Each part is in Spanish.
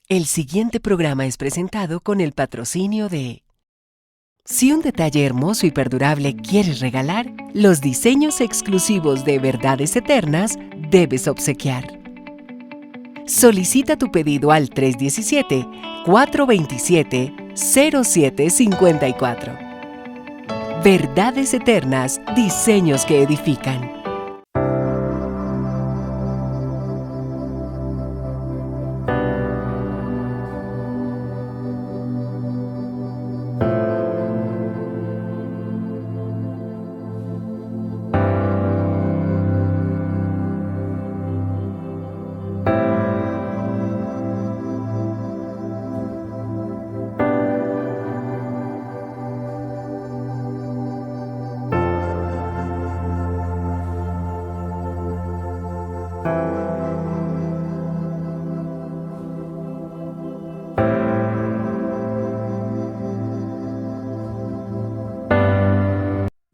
El siguiente programa es presentado con el patrocinio de... Si un detalle hermoso y perdurable quieres regalar, los diseños exclusivos de Verdades Eternas debes obsequiar. Solicita tu pedido al 317-427-0754. Verdades Eternas, diseños que edifican.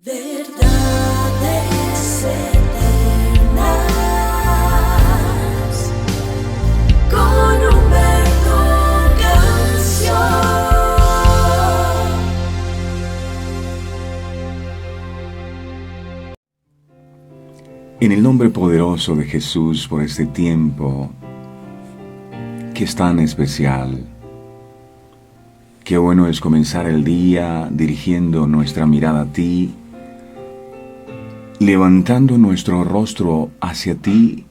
Verdades eternas con Humberto Canción. En el nombre poderoso de Jesús, por este tiempo que es tan especial, qué bueno es comenzar el día dirigiendo nuestra mirada a ti, levantando nuestro rostro hacia ti.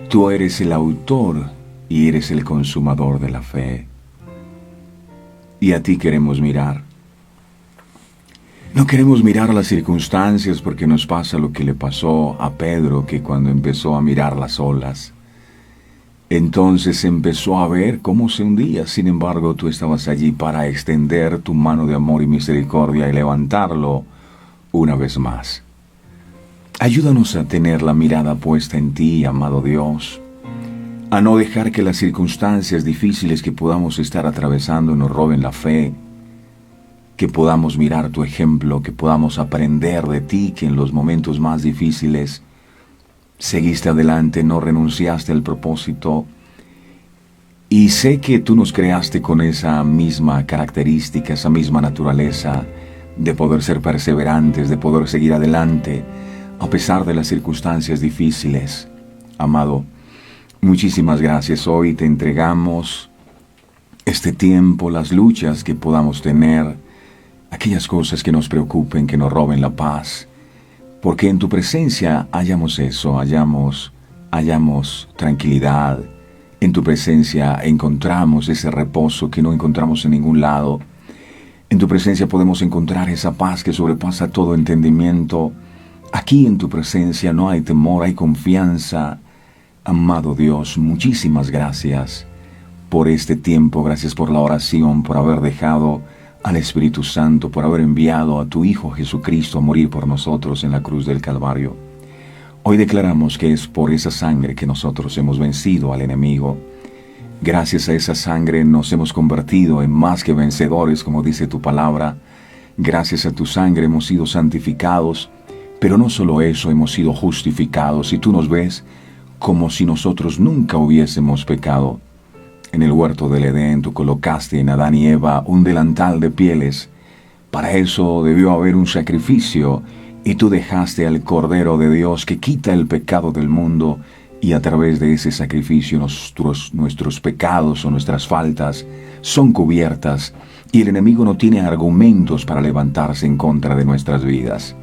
Tú eres el autor y eres el consumador de la fe. Y a ti queremos mirar. No queremos mirar las circunstancias porque nos pasa lo que le pasó a Pedro, que cuando empezó a mirar las olas, entonces empezó a ver cómo se hundía. Sin embargo, tú estabas allí para extender tu mano de amor y misericordia y levantarlo una vez más. Ayúdanos a tener la mirada puesta en ti, amado Dios, a no dejar que las circunstancias difíciles que podamos estar atravesando nos roben la fe, que podamos mirar tu ejemplo, que podamos aprender de ti, que en los momentos más difíciles seguiste adelante, no renunciaste al propósito. Y sé que tú nos creaste con esa misma característica, esa misma naturaleza de poder ser perseverantes, de poder seguir adelante a pesar de las circunstancias difíciles. Amado, muchísimas gracias. Hoy te entregamos este tiempo, las luchas que podamos tener, aquellas cosas que nos preocupen, que nos roben la paz, porque en tu presencia hallamos eso, hallamos tranquilidad. En tu presencia encontramos ese reposo que no encontramos en ningún lado. En tu presencia podemos encontrar esa paz que sobrepasa todo entendimiento. Aquí en tu presencia no hay temor, hay confianza. Amado Dios, muchísimas gracias por este tiempo, gracias por la oración, por haber dejado al Espíritu Santo, por haber enviado a tu Hijo Jesucristo a morir por nosotros en la cruz del Calvario. Hoy declaramos que es por esa sangre que nosotros hemos vencido al enemigo. Gracias a esa sangre nos hemos convertido en más que vencedores, como dice tu palabra. Gracias a tu sangre hemos sido santificados, pero no solo eso, hemos sido justificados. Y tú nos ves como si nosotros nunca hubiésemos pecado. En el huerto del Edén tú colocaste en Adán y Eva un delantal de pieles. Para eso debió haber un sacrificio, y tú dejaste al Cordero de Dios que quita el pecado del mundo, y a través de ese sacrificio nuestros pecados o nuestras faltas son cubiertas, y el enemigo no tiene argumentos para levantarse en contra de nuestras vidas.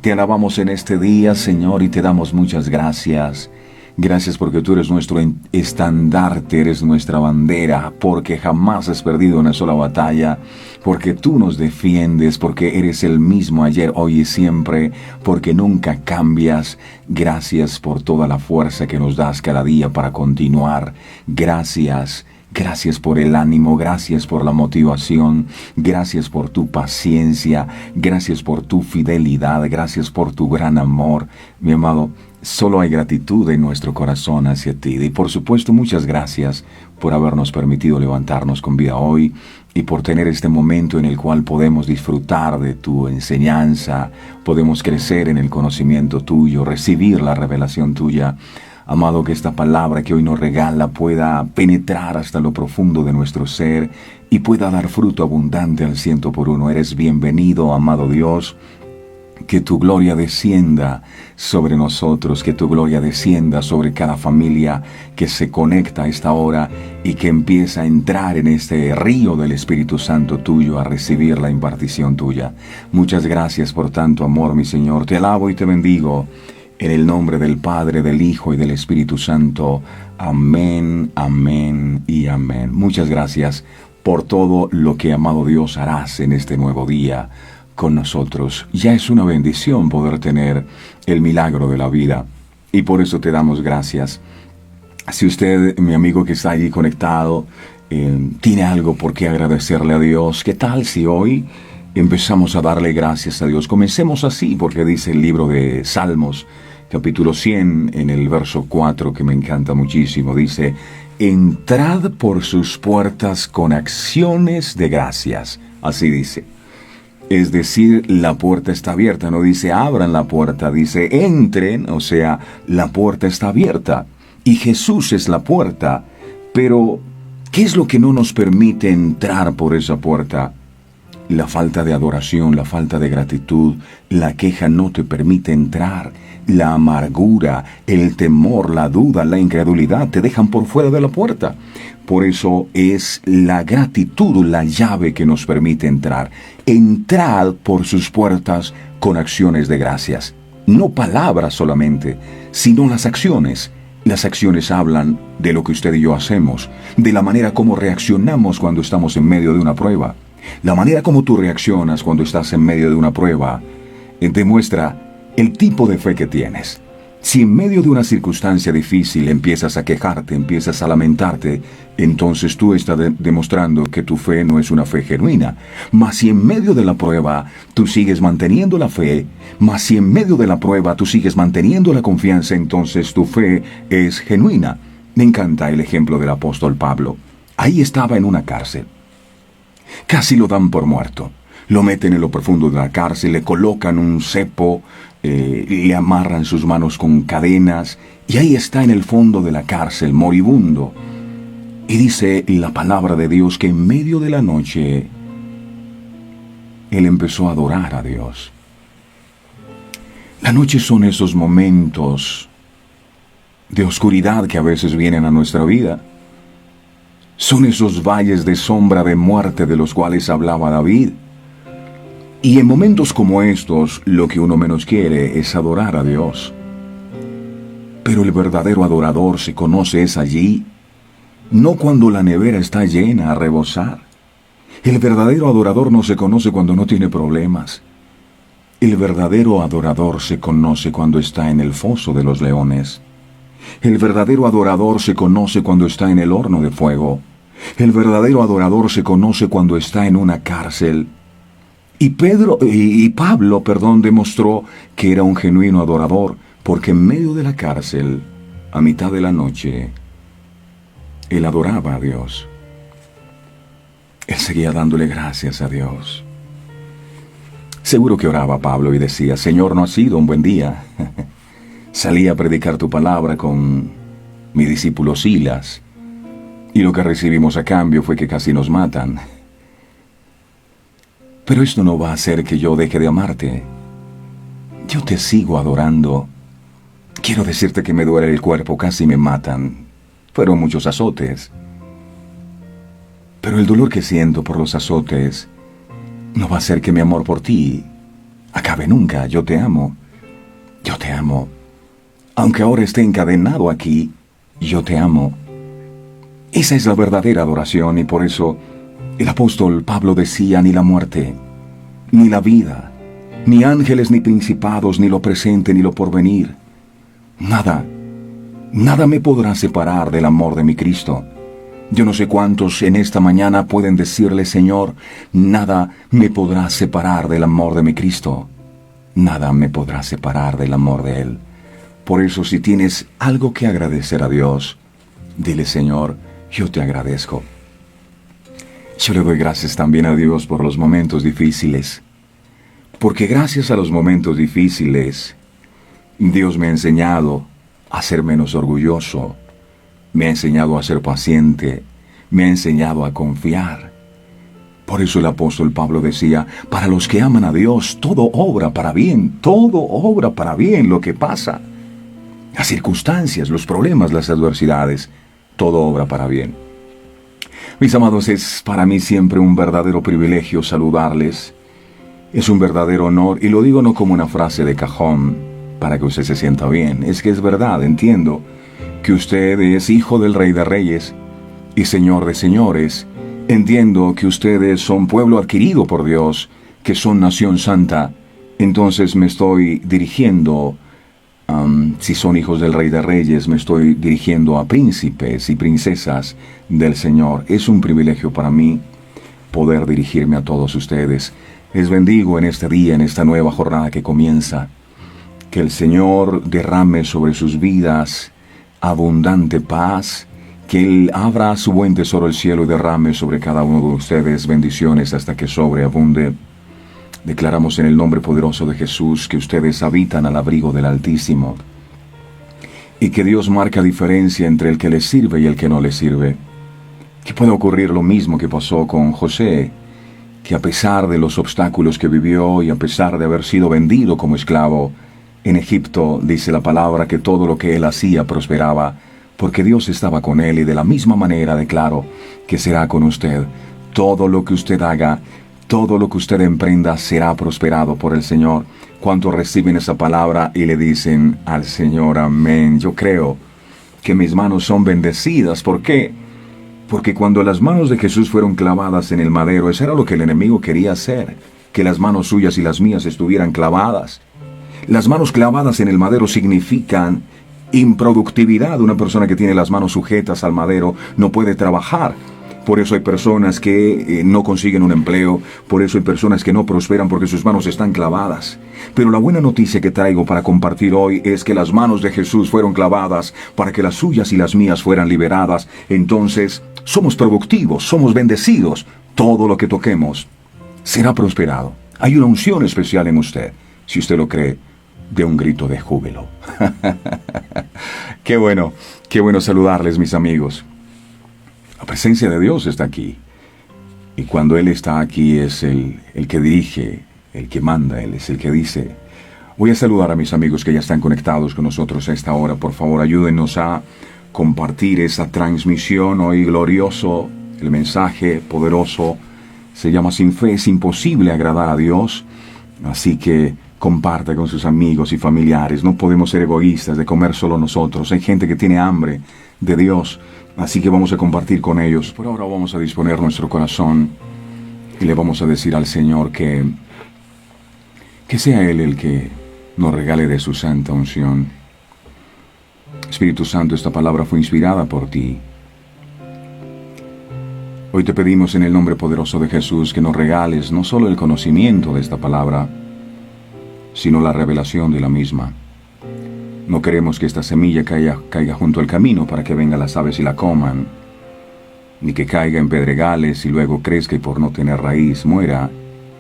Te alabamos en este día, Señor, y te damos muchas gracias. Gracias porque tú eres nuestro estandarte, eres nuestra bandera, porque jamás has perdido una sola batalla, porque tú nos defiendes, porque eres el mismo ayer, hoy y siempre, porque nunca cambias. Gracias por toda la fuerza que nos das cada día para continuar. Gracias. Gracias por el ánimo, gracias por la motivación, gracias por tu paciencia, gracias por tu fidelidad, gracias por tu gran amor. Mi amado, solo hay gratitud en nuestro corazón hacia ti. Y por supuesto, muchas gracias por habernos permitido levantarnos con vida hoy y por tener este momento en el cual podemos disfrutar de tu enseñanza, podemos crecer en el conocimiento tuyo, recibir la revelación tuya. Amado, que esta palabra que hoy nos regala pueda penetrar hasta lo profundo de nuestro ser y pueda dar fruto abundante al 100 por 1. Eres bienvenido, amado Dios. Que tu gloria descienda sobre nosotros, que tu gloria descienda sobre cada familia que se conecta a esta hora y que empieza a entrar en este río del Espíritu Santo tuyo, a recibir la impartición tuya. Muchas gracias por tanto amor, mi Señor. Te alabo y te bendigo en el nombre del Padre, del Hijo y del Espíritu Santo. Amén, amén y amén. Muchas gracias por todo lo que, amado Dios, harás en este nuevo día con nosotros. Ya es una bendición poder tener el milagro de la vida y por eso te damos gracias. Si usted, mi amigo que está allí conectado, tiene algo por qué agradecerle a Dios, ¿qué tal si hoy empezamos a darle gracias a Dios? Comencemos así, porque dice el libro de Salmos, capítulo 100, en el verso 4, que me encanta muchísimo, dice: entrad por sus puertas con acciones de gracias. Así dice. Es decir, la puerta está abierta, no dice abran la puerta, dice entren, o sea, la puerta está abierta. Y Jesús es la puerta, pero ¿qué es lo que no nos permite entrar por esa puerta? La falta de adoración, la falta de gratitud, la queja no te permite entrar. La amargura, el temor, la duda, la incredulidad te dejan por fuera de la puerta. Por eso es la gratitud la llave que nos permite entrar. Entrad por sus puertas con acciones de gracias. No palabras solamente, sino las acciones. Las acciones hablan de lo que usted y yo hacemos, de la manera como reaccionamos cuando estamos en medio de una prueba. La manera como tú reaccionas cuando estás en medio de una prueba demuestra el tipo de fe que tienes. Si en medio de una circunstancia difícil empiezas a quejarte, empiezas a lamentarte, entonces tú estás demostrando que tu fe no es una fe genuina. Mas si en medio de la prueba tú sigues manteniendo la fe, mas si en medio de la prueba tú sigues manteniendo la confianza, entonces tu fe es genuina. Me encanta el ejemplo del apóstol Pablo. Ahí estaba en una cárcel. Casi lo dan por muerto. Lo meten en lo profundo de la cárcel, le colocan un cepo, le amarran sus manos con cadenas, y ahí está en el fondo de la cárcel, moribundo. Y dice la palabra de Dios que en medio de la noche, él empezó a adorar a Dios. La noche son esos momentos de oscuridad que a veces vienen a nuestra vida. Son esos valles de sombra de muerte de los cuales hablaba David. Y en momentos como estos, lo que uno menos quiere es adorar a Dios. Pero el verdadero adorador se conoce es allí, no cuando la nevera está llena a rebosar. El verdadero adorador no se conoce cuando no tiene problemas. El verdadero adorador se conoce cuando está en el foso de los leones. El verdadero adorador se conoce cuando está en el horno de fuego. El verdadero adorador se conoce cuando está en una cárcel. Y Pablo demostró que era un genuino adorador, porque en medio de la cárcel, a mitad de la noche, él adoraba a Dios. Él seguía dándole gracias a Dios. Seguro que oraba Pablo y decía: Señor, no ha sido un buen día. Salí a predicar tu palabra con mi discípulo Silas, y lo que recibimos a cambio fue que casi nos matan. Pero esto no va a hacer que yo deje de amarte. Yo te sigo adorando. Quiero decirte que me duele el cuerpo, casi me matan. Fueron muchos azotes. Pero el dolor que siento por los azotes no va a hacer que mi amor por ti acabe nunca. Yo te amo. Yo te amo. Aunque ahora esté encadenado aquí, yo te amo. Esa es la verdadera adoración, y por eso el apóstol Pablo decía: ni la muerte, ni la vida, ni ángeles, ni principados, ni lo presente, ni lo porvenir, nada me podrá separar del amor de mi Cristo. Yo no sé cuántos en esta mañana pueden decirle: Señor, nada me podrá separar del amor de mi Cristo. Nada me podrá separar del amor de Él. Por eso, si tienes algo que agradecer a Dios, dile: Señor, yo te agradezco. Yo le doy gracias también a Dios por los momentos difíciles, porque gracias a los momentos difíciles, Dios me ha enseñado a ser menos orgulloso, me ha enseñado a ser paciente, me ha enseñado a confiar. Por eso el apóstol Pablo decía, para los que aman a Dios, todo obra para bien, todo obra para bien. Lo que pasa, las circunstancias, los problemas, las adversidades, todo obra para bien. Mis amados, es para mí siempre un verdadero privilegio saludarles. Es un verdadero honor, y lo digo no como una frase de cajón para que usted se sienta bien. Es que es verdad, entiendo que usted es hijo del Rey de Reyes y Señor de Señores. Entiendo que ustedes son pueblo adquirido por Dios, que son nación santa. Entonces me estoy dirigiendo, si son hijos del Rey de Reyes, me estoy dirigiendo a príncipes y princesas del Señor. Es un privilegio para mí poder dirigirme a todos ustedes. Les bendigo en este día, en esta nueva jornada que comienza. Que el Señor derrame sobre sus vidas abundante paz, que Él abra su buen tesoro el cielo y derrame sobre cada uno de ustedes bendiciones hasta que sobreabunde. Declaramos en el nombre poderoso de Jesús que ustedes habitan al abrigo del Altísimo y que Dios marca diferencia entre el que les sirve y el que no les sirve. Que puede ocurrir lo mismo que pasó con José, que a pesar de los obstáculos que vivió y a pesar de haber sido vendido como esclavo en Egipto, dice la palabra que todo lo que él hacía prosperaba, porque Dios estaba con él, y de la misma manera declaro que será con usted. Todo lo que usted haga, todo lo que usted emprenda será prosperado por el Señor. ¿Cuántos reciben esa palabra y le dicen al Señor amén? Yo creo que mis manos son bendecidas. ¿Por qué? Porque cuando las manos de Jesús fueron clavadas en el madero, eso era lo que el enemigo quería hacer, que las manos suyas y las mías estuvieran clavadas. Las manos clavadas en el madero significan improductividad. Una persona que tiene las manos sujetas al madero no puede trabajar. Por eso hay personas que no consiguen un empleo, por eso hay personas que no prosperan porque sus manos están clavadas. Pero la buena noticia que traigo para compartir hoy es que las manos de Jesús fueron clavadas para que las suyas y las mías fueran liberadas. Entonces, somos productivos, somos bendecidos. Todo lo que toquemos será prosperado. Hay una unción especial en usted. Si usted lo cree, de un grito de júbilo. Qué bueno saludarles, mis amigos. La presencia de Dios está aquí. Y cuando Él está aquí es el que dirige, el que manda, Él es el que dice. Voy a saludar a mis amigos que ya están conectados con nosotros a esta hora. Por favor, ayúdenos a compartir esa transmisión hoy glorioso. El mensaje poderoso se llama Sin fe es imposible agradar a Dios. Así que comparte con sus amigos y familiares. No podemos ser egoístas de comer solo nosotros. Hay gente que tiene hambre de Dios. Así que vamos a compartir con ellos. Por ahora vamos a disponer nuestro corazón y le vamos a decir al Señor que sea Él el que nos regale de su santa unción. Espíritu Santo, esta palabra fue inspirada por ti. Hoy te pedimos en el nombre poderoso de Jesús que nos regales no solo el conocimiento de esta palabra, sino la revelación de la misma. No queremos que esta semilla caiga junto al camino para que vengan las aves y la coman, ni que caiga en pedregales y luego crezca y por no tener raíz muera,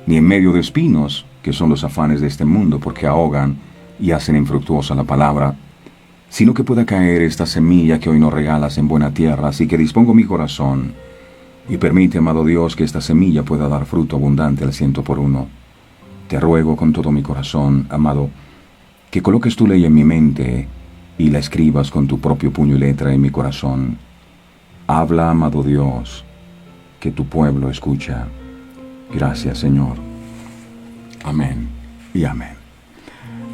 ni en medio de espinos, que son los afanes de este mundo, porque ahogan y hacen infructuosa la palabra, sino que pueda caer esta semilla que hoy nos regalas en buena tierra. Así que dispongo mi corazón y permite, amado Dios, que esta semilla pueda dar fruto abundante al 100%. Te ruego con todo mi corazón, amado, que coloques tu ley en mi mente y la escribas con tu propio puño y letra en mi corazón. Habla, amado Dios, que tu pueblo escucha. Gracias, Señor. Amén y amén.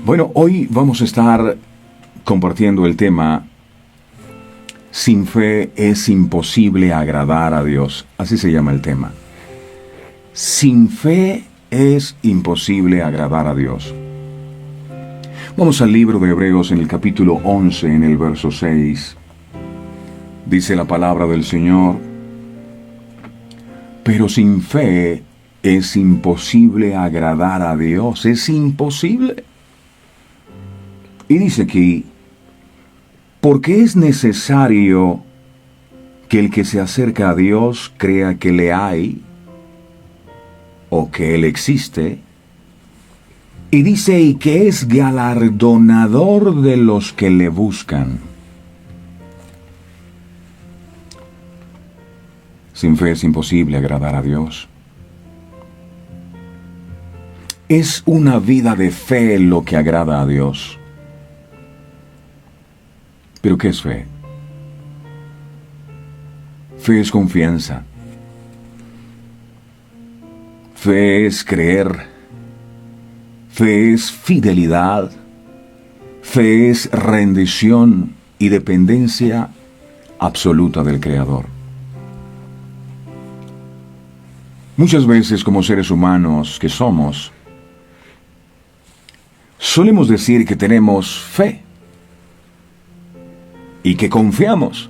Bueno, hoy vamos a estar compartiendo el tema Sin fe es imposible agradar a Dios. Así se llama el tema. Sin fe es imposible agradar a Dios. Vamos al libro de Hebreos en el capítulo 11, en el verso 6. Dice la palabra del Señor: pero sin fe es imposible agradar a Dios. Es imposible. Y dice aquí: porque es necesario que el que se acerca a Dios crea que le hay, o que Él existe, Y dice, y que es galardonador de los que le buscan. Sin fe es imposible agradar a Dios. Es una vida de fe lo que agrada a Dios. ¿Pero qué es fe? Fe es confianza. Fe es creer. Fe es fidelidad. Fe es rendición y dependencia absoluta del Creador. Muchas veces, como seres humanos que somos, solemos decir que tenemos fe y que confiamos.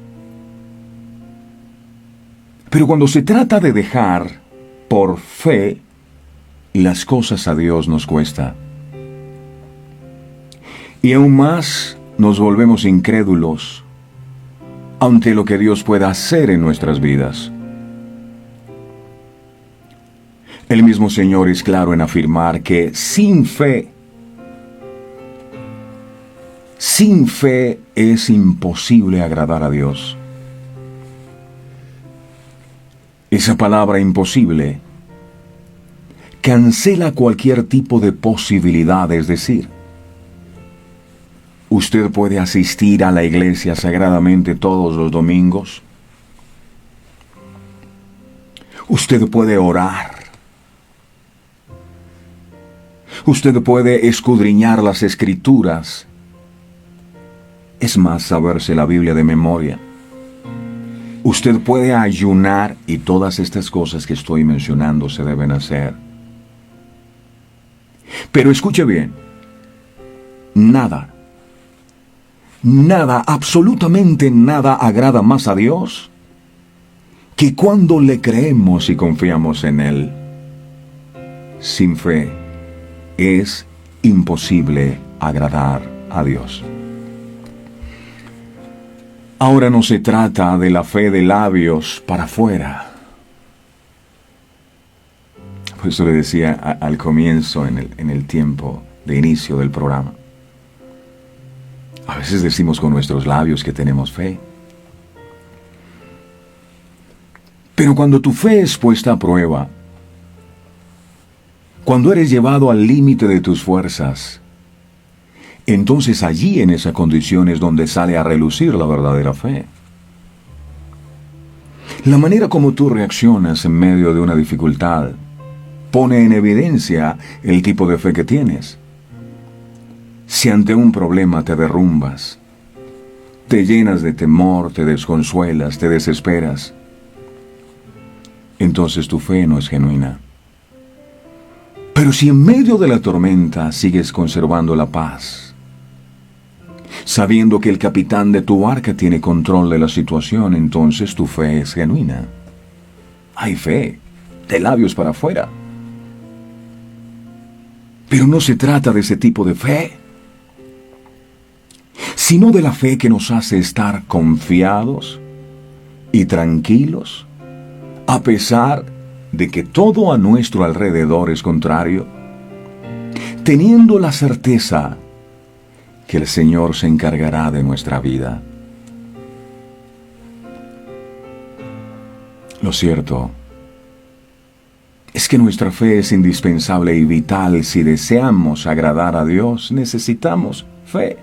Pero cuando se trata de dejar por fe las cosas a Dios nos cuesta. Y aún más nos volvemos incrédulos ante lo que Dios pueda hacer en nuestras vidas. El mismo Señor es claro en afirmar que sin fe es imposible agradar a Dios. Esa palabra imposible cancela cualquier tipo de posibilidad, es decir, usted puede asistir a la iglesia sagradamente todos los domingos. Usted puede orar. Usted puede escudriñar las Escrituras. Es más, saberse la Biblia de memoria. Usted puede ayunar y todas estas cosas que estoy mencionando se deben hacer. Pero escuche bien. Nada, absolutamente nada agrada más a Dios que cuando le creemos y confiamos en Él. Sin fe es imposible agradar a Dios. Ahora no se trata de la fe de labios para afuera. Por eso le decía al comienzo, en el tiempo de inicio del programa. A veces decimos con nuestros labios que tenemos fe. Pero cuando tu fe es puesta a prueba, cuando eres llevado al límite de tus fuerzas, entonces allí en esa condición es donde sale a relucir la verdadera fe. La manera como tú reaccionas en medio de una dificultad pone en evidencia el tipo de fe que tienes. Si ante un problema te derrumbas, te llenas de temor, te desconsuelas, te desesperas, entonces tu fe no es genuina. Pero si en medio de la tormenta sigues conservando la paz, sabiendo que el capitán de tu barca tiene control de la situación, entonces tu fe es genuina. Hay fe, de labios para afuera. Pero no se trata de ese tipo de fe, sino de la fe que nos hace estar confiados y tranquilos, a pesar de que todo a nuestro alrededor es contrario, teniendo la certeza que el Señor se encargará de nuestra vida. Lo cierto es que nuestra fe es indispensable y vital. Si deseamos agradar a Dios, necesitamos fe.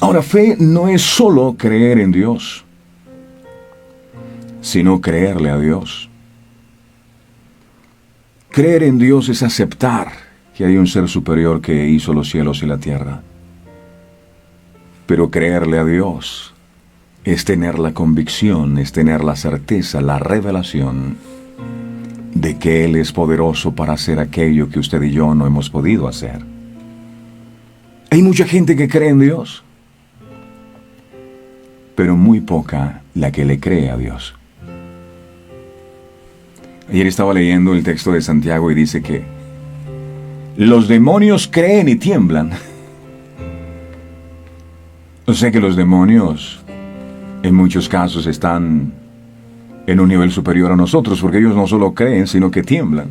Ahora, fe no es solo creer en Dios, sino creerle a Dios. Creer en Dios es aceptar que hay un ser superior que hizo los cielos y la tierra. Pero creerle a Dios es tener la convicción, es tener la certeza, la revelación de que Él es poderoso para hacer aquello que usted y yo no hemos podido hacer. Hay mucha gente que cree en Dios, pero muy poca la que le cree a Dios. Ayer estaba leyendo el texto de Santiago y dice que los demonios creen y tiemblan. O sea que los demonios en muchos casos están en un nivel superior a nosotros, porque ellos no solo creen, sino que tiemblan.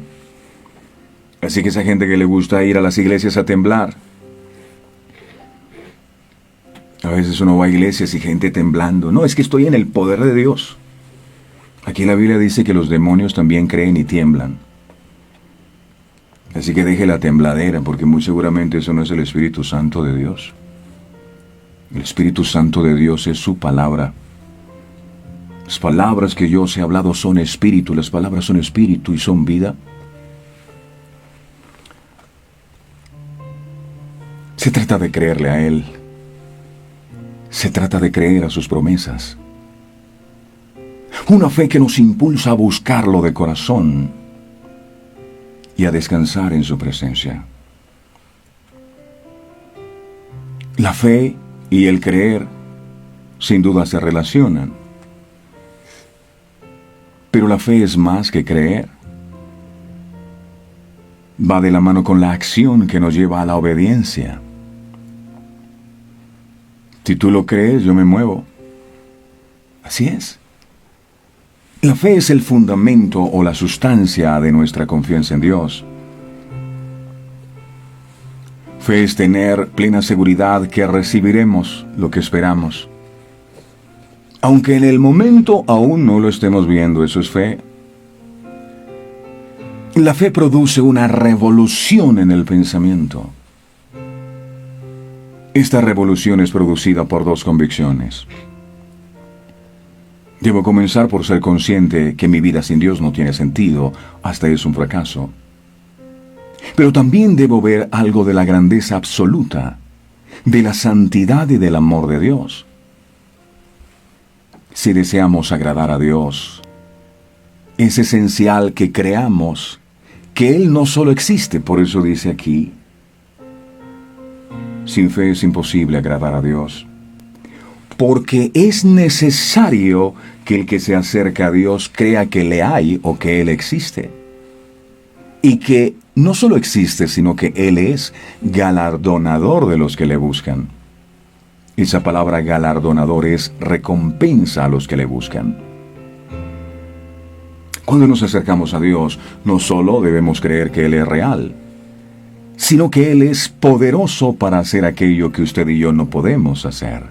Así que esa gente que le gusta ir a las iglesias a temblar. A veces uno va a iglesias y gente temblando. No, es que estoy en el poder de Dios. Aquí la Biblia dice que los demonios también creen y tiemblan. Así que deje la tembladera, porque muy seguramente eso no es el Espíritu Santo de Dios. El Espíritu Santo de Dios es su palabra. Las palabras que yo os he hablado son espíritu, las palabras son espíritu y son vida. Se trata de creerle a Él. Se trata de creer a sus promesas. Una fe que nos impulsa a buscarlo de corazón y a descansar en su presencia. La fe y el creer sin duda se relacionan. Pero la fe es más que creer. Va de la mano con la acción que nos lleva a la obediencia. Si tú lo crees, yo me muevo. Así es. La fe es el fundamento o la sustancia de nuestra confianza en Dios. Fe es tener plena seguridad que recibiremos lo que esperamos. Aunque en el momento aún no lo estemos viendo, eso es fe. La fe produce una revolución en el pensamiento. Esta revolución es producida por dos convicciones. Debo comenzar por ser consciente que mi vida sin Dios no tiene sentido, hasta es un fracaso. Pero también debo ver algo de la grandeza absoluta, de la santidad y del amor de Dios. Si deseamos agradar a Dios, es esencial que creamos que Él no solo existe, por eso dice aquí, sin fe es imposible agradar a Dios. Porque es necesario que el que se acerca a Dios crea que le hay o que Él existe. Y que no solo existe, sino que Él es galardonador de los que le buscan. Esa palabra galardonador es recompensa a los que le buscan. Cuando nos acercamos a Dios, no solo debemos creer que Él es real, sino que Él es poderoso para hacer aquello que usted y yo no podemos hacer.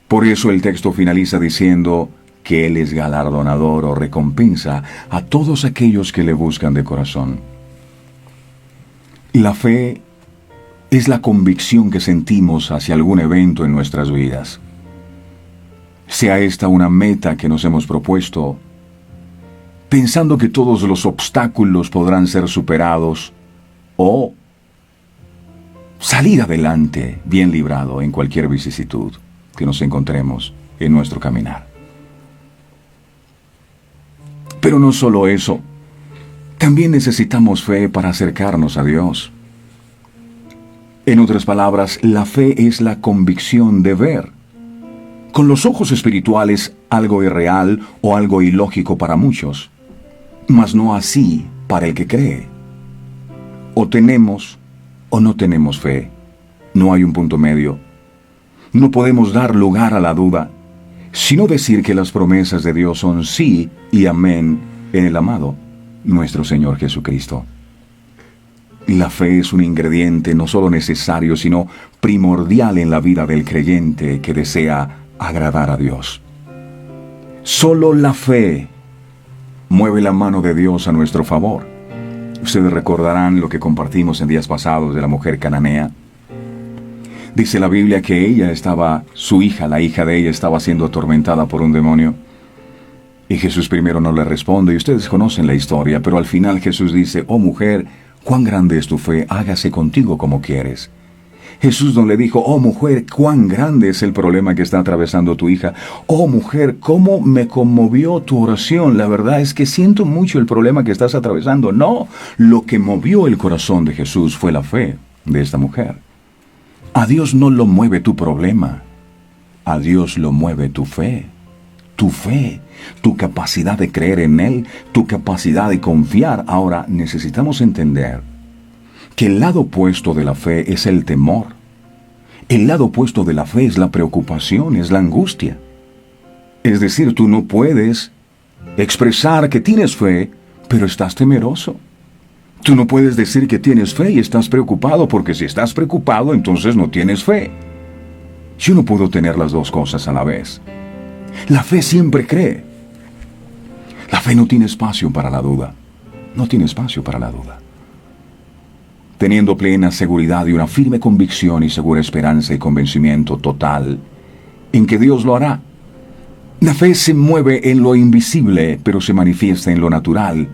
Por eso el texto finaliza diciendo que Él es galardonador o recompensa a todos aquellos que le buscan de corazón. La fe es la convicción que sentimos hacia algún evento en nuestras vidas. Sea esta una meta que nos hemos propuesto, pensando que todos los obstáculos podrán ser superados, o salir adelante bien librado en cualquier vicisitud que nos encontremos en nuestro caminar. Pero no solo eso, también necesitamos fe para acercarnos a Dios. En otras palabras, la fe es la convicción de ver con los ojos espirituales algo irreal o algo ilógico para muchos, mas no así para el que cree. O tenemos o no tenemos fe. No hay un punto medio. No podemos dar lugar a la duda, sino decir que las promesas de Dios son sí y amén en el amado, nuestro Señor Jesucristo. La fe es un ingrediente no solo necesario, sino primordial en la vida del creyente que desea agradar a Dios. Solo la fe mueve la mano de Dios a nuestro favor. Ustedes recordarán lo que compartimos en días pasados de la mujer cananea. Dice la Biblia que la hija de ella estaba siendo atormentada por un demonio. Y Jesús primero no le responde, y ustedes conocen la historia, pero al final Jesús dice, oh mujer, cuán grande es tu fe, hágase contigo como quieres. Jesús no le dijo, oh mujer, cuán grande es el problema que está atravesando tu hija. Oh mujer, cómo me conmovió tu oración. La verdad es que siento mucho el problema que estás atravesando. No, lo que movió el corazón de Jesús fue la fe de esta mujer. A Dios no lo mueve tu problema. A Dios lo mueve tu fe. Tu fe, tu capacidad de creer en Él, tu capacidad de confiar. Ahora necesitamos entender que el lado opuesto de la fe es el temor. El lado opuesto de la fe es la preocupación, es la angustia. Es decir, tú no puedes expresar que tienes fe, pero estás temeroso. Tú no puedes decir que tienes fe y estás preocupado, porque si estás preocupado, entonces no tienes fe. Yo no puedo tener las dos cosas a la vez. La fe siempre cree. La fe no tiene espacio para la duda. No tiene espacio para la duda. Teniendo plena seguridad y una firme convicción y segura esperanza y convencimiento total en que Dios lo hará. La fe se mueve en lo invisible, pero se manifiesta en lo natural.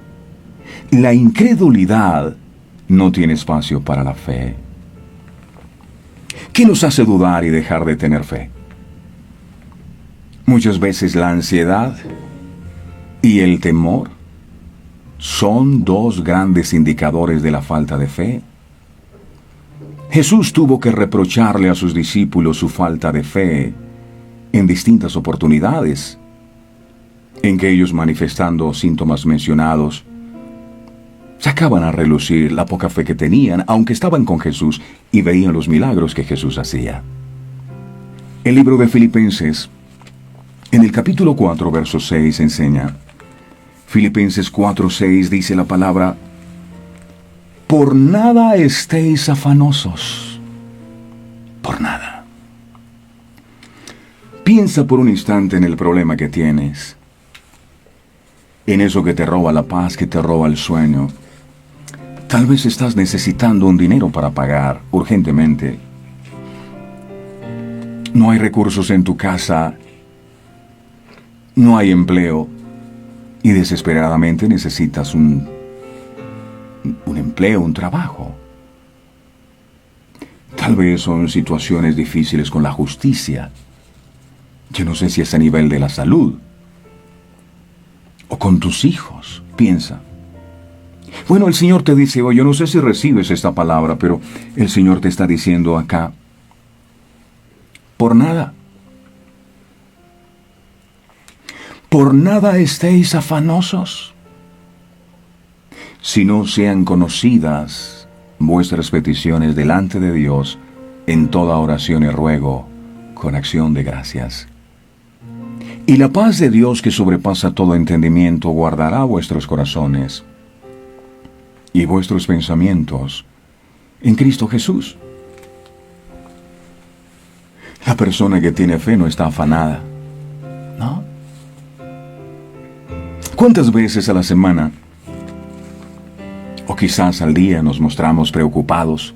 La incredulidad no tiene espacio para la fe. ¿Qué nos hace dudar y dejar de tener fe? Muchas veces la ansiedad y el temor son dos grandes indicadores de la falta de fe. Jesús tuvo que reprocharle a sus discípulos su falta de fe en distintas oportunidades, en que ellos, manifestando síntomas mencionados, sacaban a relucir la poca fe que tenían, aunque estaban con Jesús y veían los milagros que Jesús hacía. El libro de Filipenses, en el capítulo 4, verso 6, enseña, Filipenses 4:6 dice la palabra: por nada estéis afanosos, por nada. Piensa por un instante en el problema que tienes, en eso que te roba la paz, que te roba el sueño. Tal vez estás necesitando un dinero para pagar urgentemente. No hay recursos en tu casa, no hay empleo y desesperadamente necesitas un empleo, un trabajo. Tal vez son situaciones difíciles con la justicia. Yo no sé si es a nivel de la salud o con tus hijos. Piensa. Bueno, el Señor te dice hoy, yo no sé si recibes esta palabra, pero el Señor te está diciendo acá, por nada estéis afanosos, si no sean conocidas vuestras peticiones delante de Dios en toda oración y ruego, con acción de gracias. Y la paz de Dios, que sobrepasa todo entendimiento, guardará vuestros corazones y vuestros pensamientos en Cristo Jesús. La persona que tiene fe no está afanada, ¿no? ¿Cuántas veces a la semana, o quizás al día, nos mostramos preocupados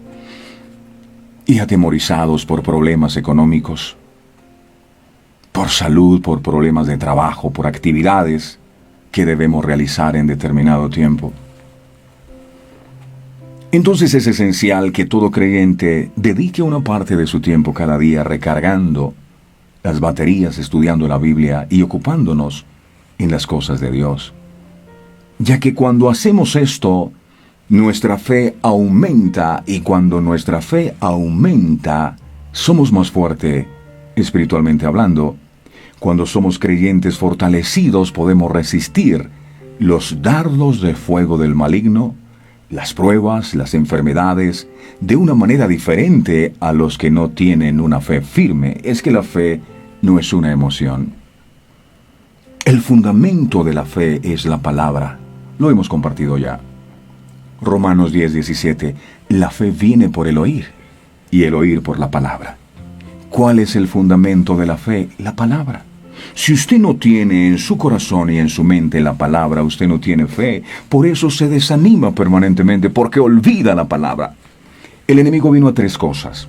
y atemorizados por problemas económicos, por salud, por problemas de trabajo, por actividades que debemos realizar en determinado tiempo? Entonces es esencial que todo creyente dedique una parte de su tiempo cada día recargando las baterías, estudiando la Biblia y ocupándonos en las cosas de Dios. Ya que cuando hacemos esto, nuestra fe aumenta, y cuando nuestra fe aumenta, somos más fuertes espiritualmente hablando. Cuando somos creyentes fortalecidos, podemos resistir los dardos de fuego del maligno, las pruebas, las enfermedades, de una manera diferente a los que no tienen una fe firme. Es que la fe no es una emoción. El fundamento de la fe es la palabra. Lo hemos compartido ya. Romanos 10:17. La fe viene por el oír, y el oír por la palabra. ¿Cuál es el fundamento de la fe? La palabra. Si usted no tiene en su corazón y en su mente la palabra, usted no tiene fe. Por eso se desanima permanentemente, porque olvida la palabra. El enemigo vino a tres cosas.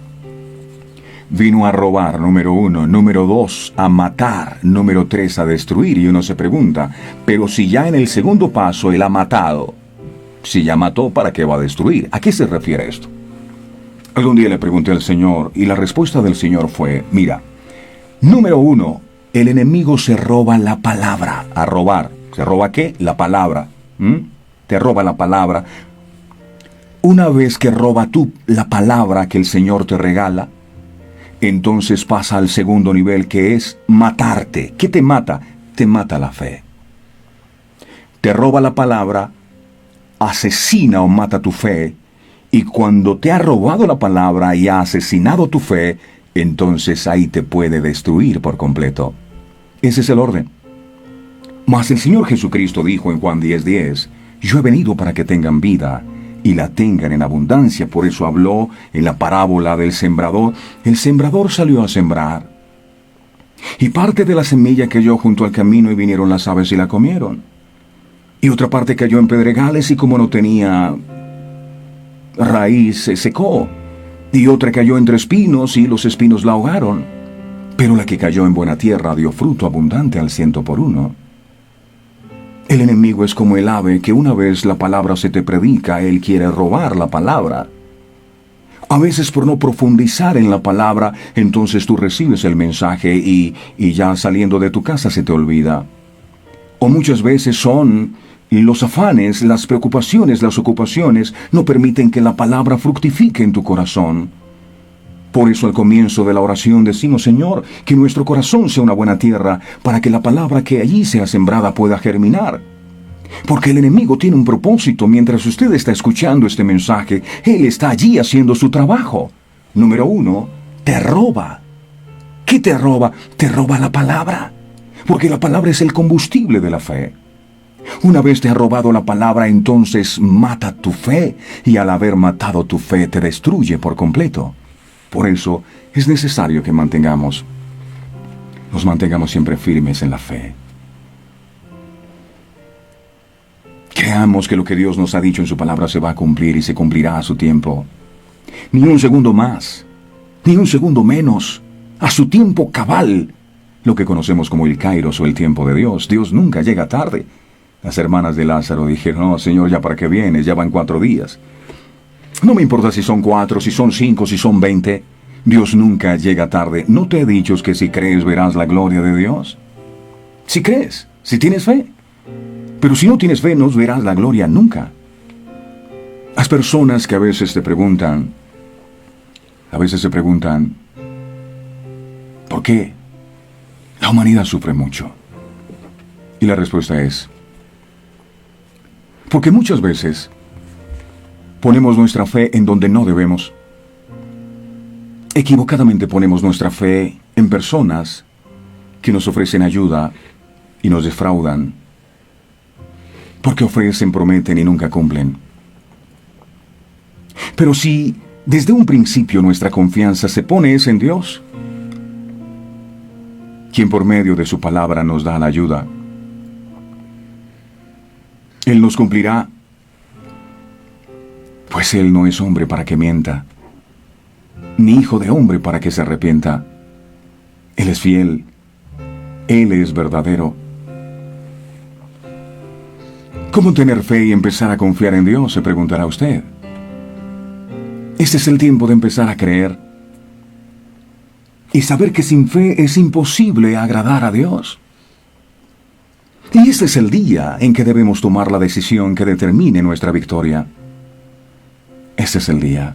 Vino a robar, número 1. Número 2, a matar. Número 3, a destruir. Y uno se pregunta, pero si ya en el segundo paso él ha matado, si ya mató, ¿para qué va a destruir? ¿A qué se refiere esto? Algún día le pregunté al Señor, y la respuesta del Señor fue, mira, número 1, el enemigo se roba la palabra. A robar. ¿Se roba qué? La palabra. Te roba la palabra. Una vez que roba tú la palabra que el Señor te regala, entonces pasa al segundo nivel, que es matarte. ¿Qué te mata? Te mata la fe. Te roba la palabra, asesina o mata tu fe, y cuando te ha robado la palabra y ha asesinado tu fe, entonces ahí te puede destruir por completo. Ese es el orden. Mas el Señor Jesucristo dijo en Juan 10:10, yo he venido para que tengan vida y la tengan en abundancia. Por eso habló en la parábola del sembrador. El sembrador salió a sembrar. Y parte de la semilla cayó junto al camino y vinieron las aves y la comieron. Y otra parte cayó en pedregales y como no tenía raíz se secó. Y otra cayó entre espinos y los espinos la ahogaron. Pero la que cayó en buena tierra dio fruto abundante al 100 por 1. El enemigo es como el ave que una vez la palabra se te predica, él quiere robar la palabra. A veces por no profundizar en la palabra, entonces tú recibes el mensaje y ya saliendo de tu casa se te olvida. O muchas veces son los afanes, las preocupaciones, las ocupaciones no permiten que la palabra fructifique en tu corazón. Por eso al comienzo de la oración decimos, Señor, que nuestro corazón sea una buena tierra para que la palabra que allí sea sembrada pueda germinar. Porque el enemigo tiene un propósito. Mientras usted está escuchando este mensaje, él está allí haciendo su trabajo. Número 1, te roba. ¿Qué te roba? Te roba la palabra. Porque la palabra es el combustible de la fe. Una vez te ha robado la palabra, entonces mata tu fe. Y al haber matado tu fe, te destruye por completo. Por eso es necesario que nos mantengamos siempre firmes en la fe. Creamos que lo que Dios nos ha dicho en su palabra se va a cumplir y se cumplirá a su tiempo. Ni un segundo más, ni un segundo menos, a su tiempo cabal. Lo que conocemos como el Kairos o el tiempo de Dios. Dios nunca llega tarde. Las hermanas de Lázaro dijeron, no, Señor, ¿ya para qué vienes? Ya van 4 días. No me importa si son 4, si son 5, si son 20. Dios nunca llega tarde. ¿No te he dicho que si crees verás la gloria de Dios? Si crees, si tienes fe. Pero si no tienes fe, no verás la gloria nunca. Las personas que a veces se preguntan, ¿por qué la humanidad sufre mucho? Y la respuesta es, porque muchas veces ponemos nuestra fe en donde no debemos. Equivocadamente ponemos nuestra fe en personas que nos ofrecen ayuda y nos defraudan. Porque ofrecen, prometen y nunca cumplen. Pero si desde un principio nuestra confianza se pone en Dios, quien por medio de su palabra nos da la ayuda, Él nos cumplirá. Pues Él no es hombre para que mienta, ni hijo de hombre para que se arrepienta. Él es fiel, Él es verdadero. ¿Cómo tener fe y empezar a confiar en Dios?, se preguntará usted. Este es el tiempo de empezar a creer y saber que sin fe es imposible agradar a Dios. Y este es el día en que debemos tomar la decisión que determine nuestra victoria. Este es el día.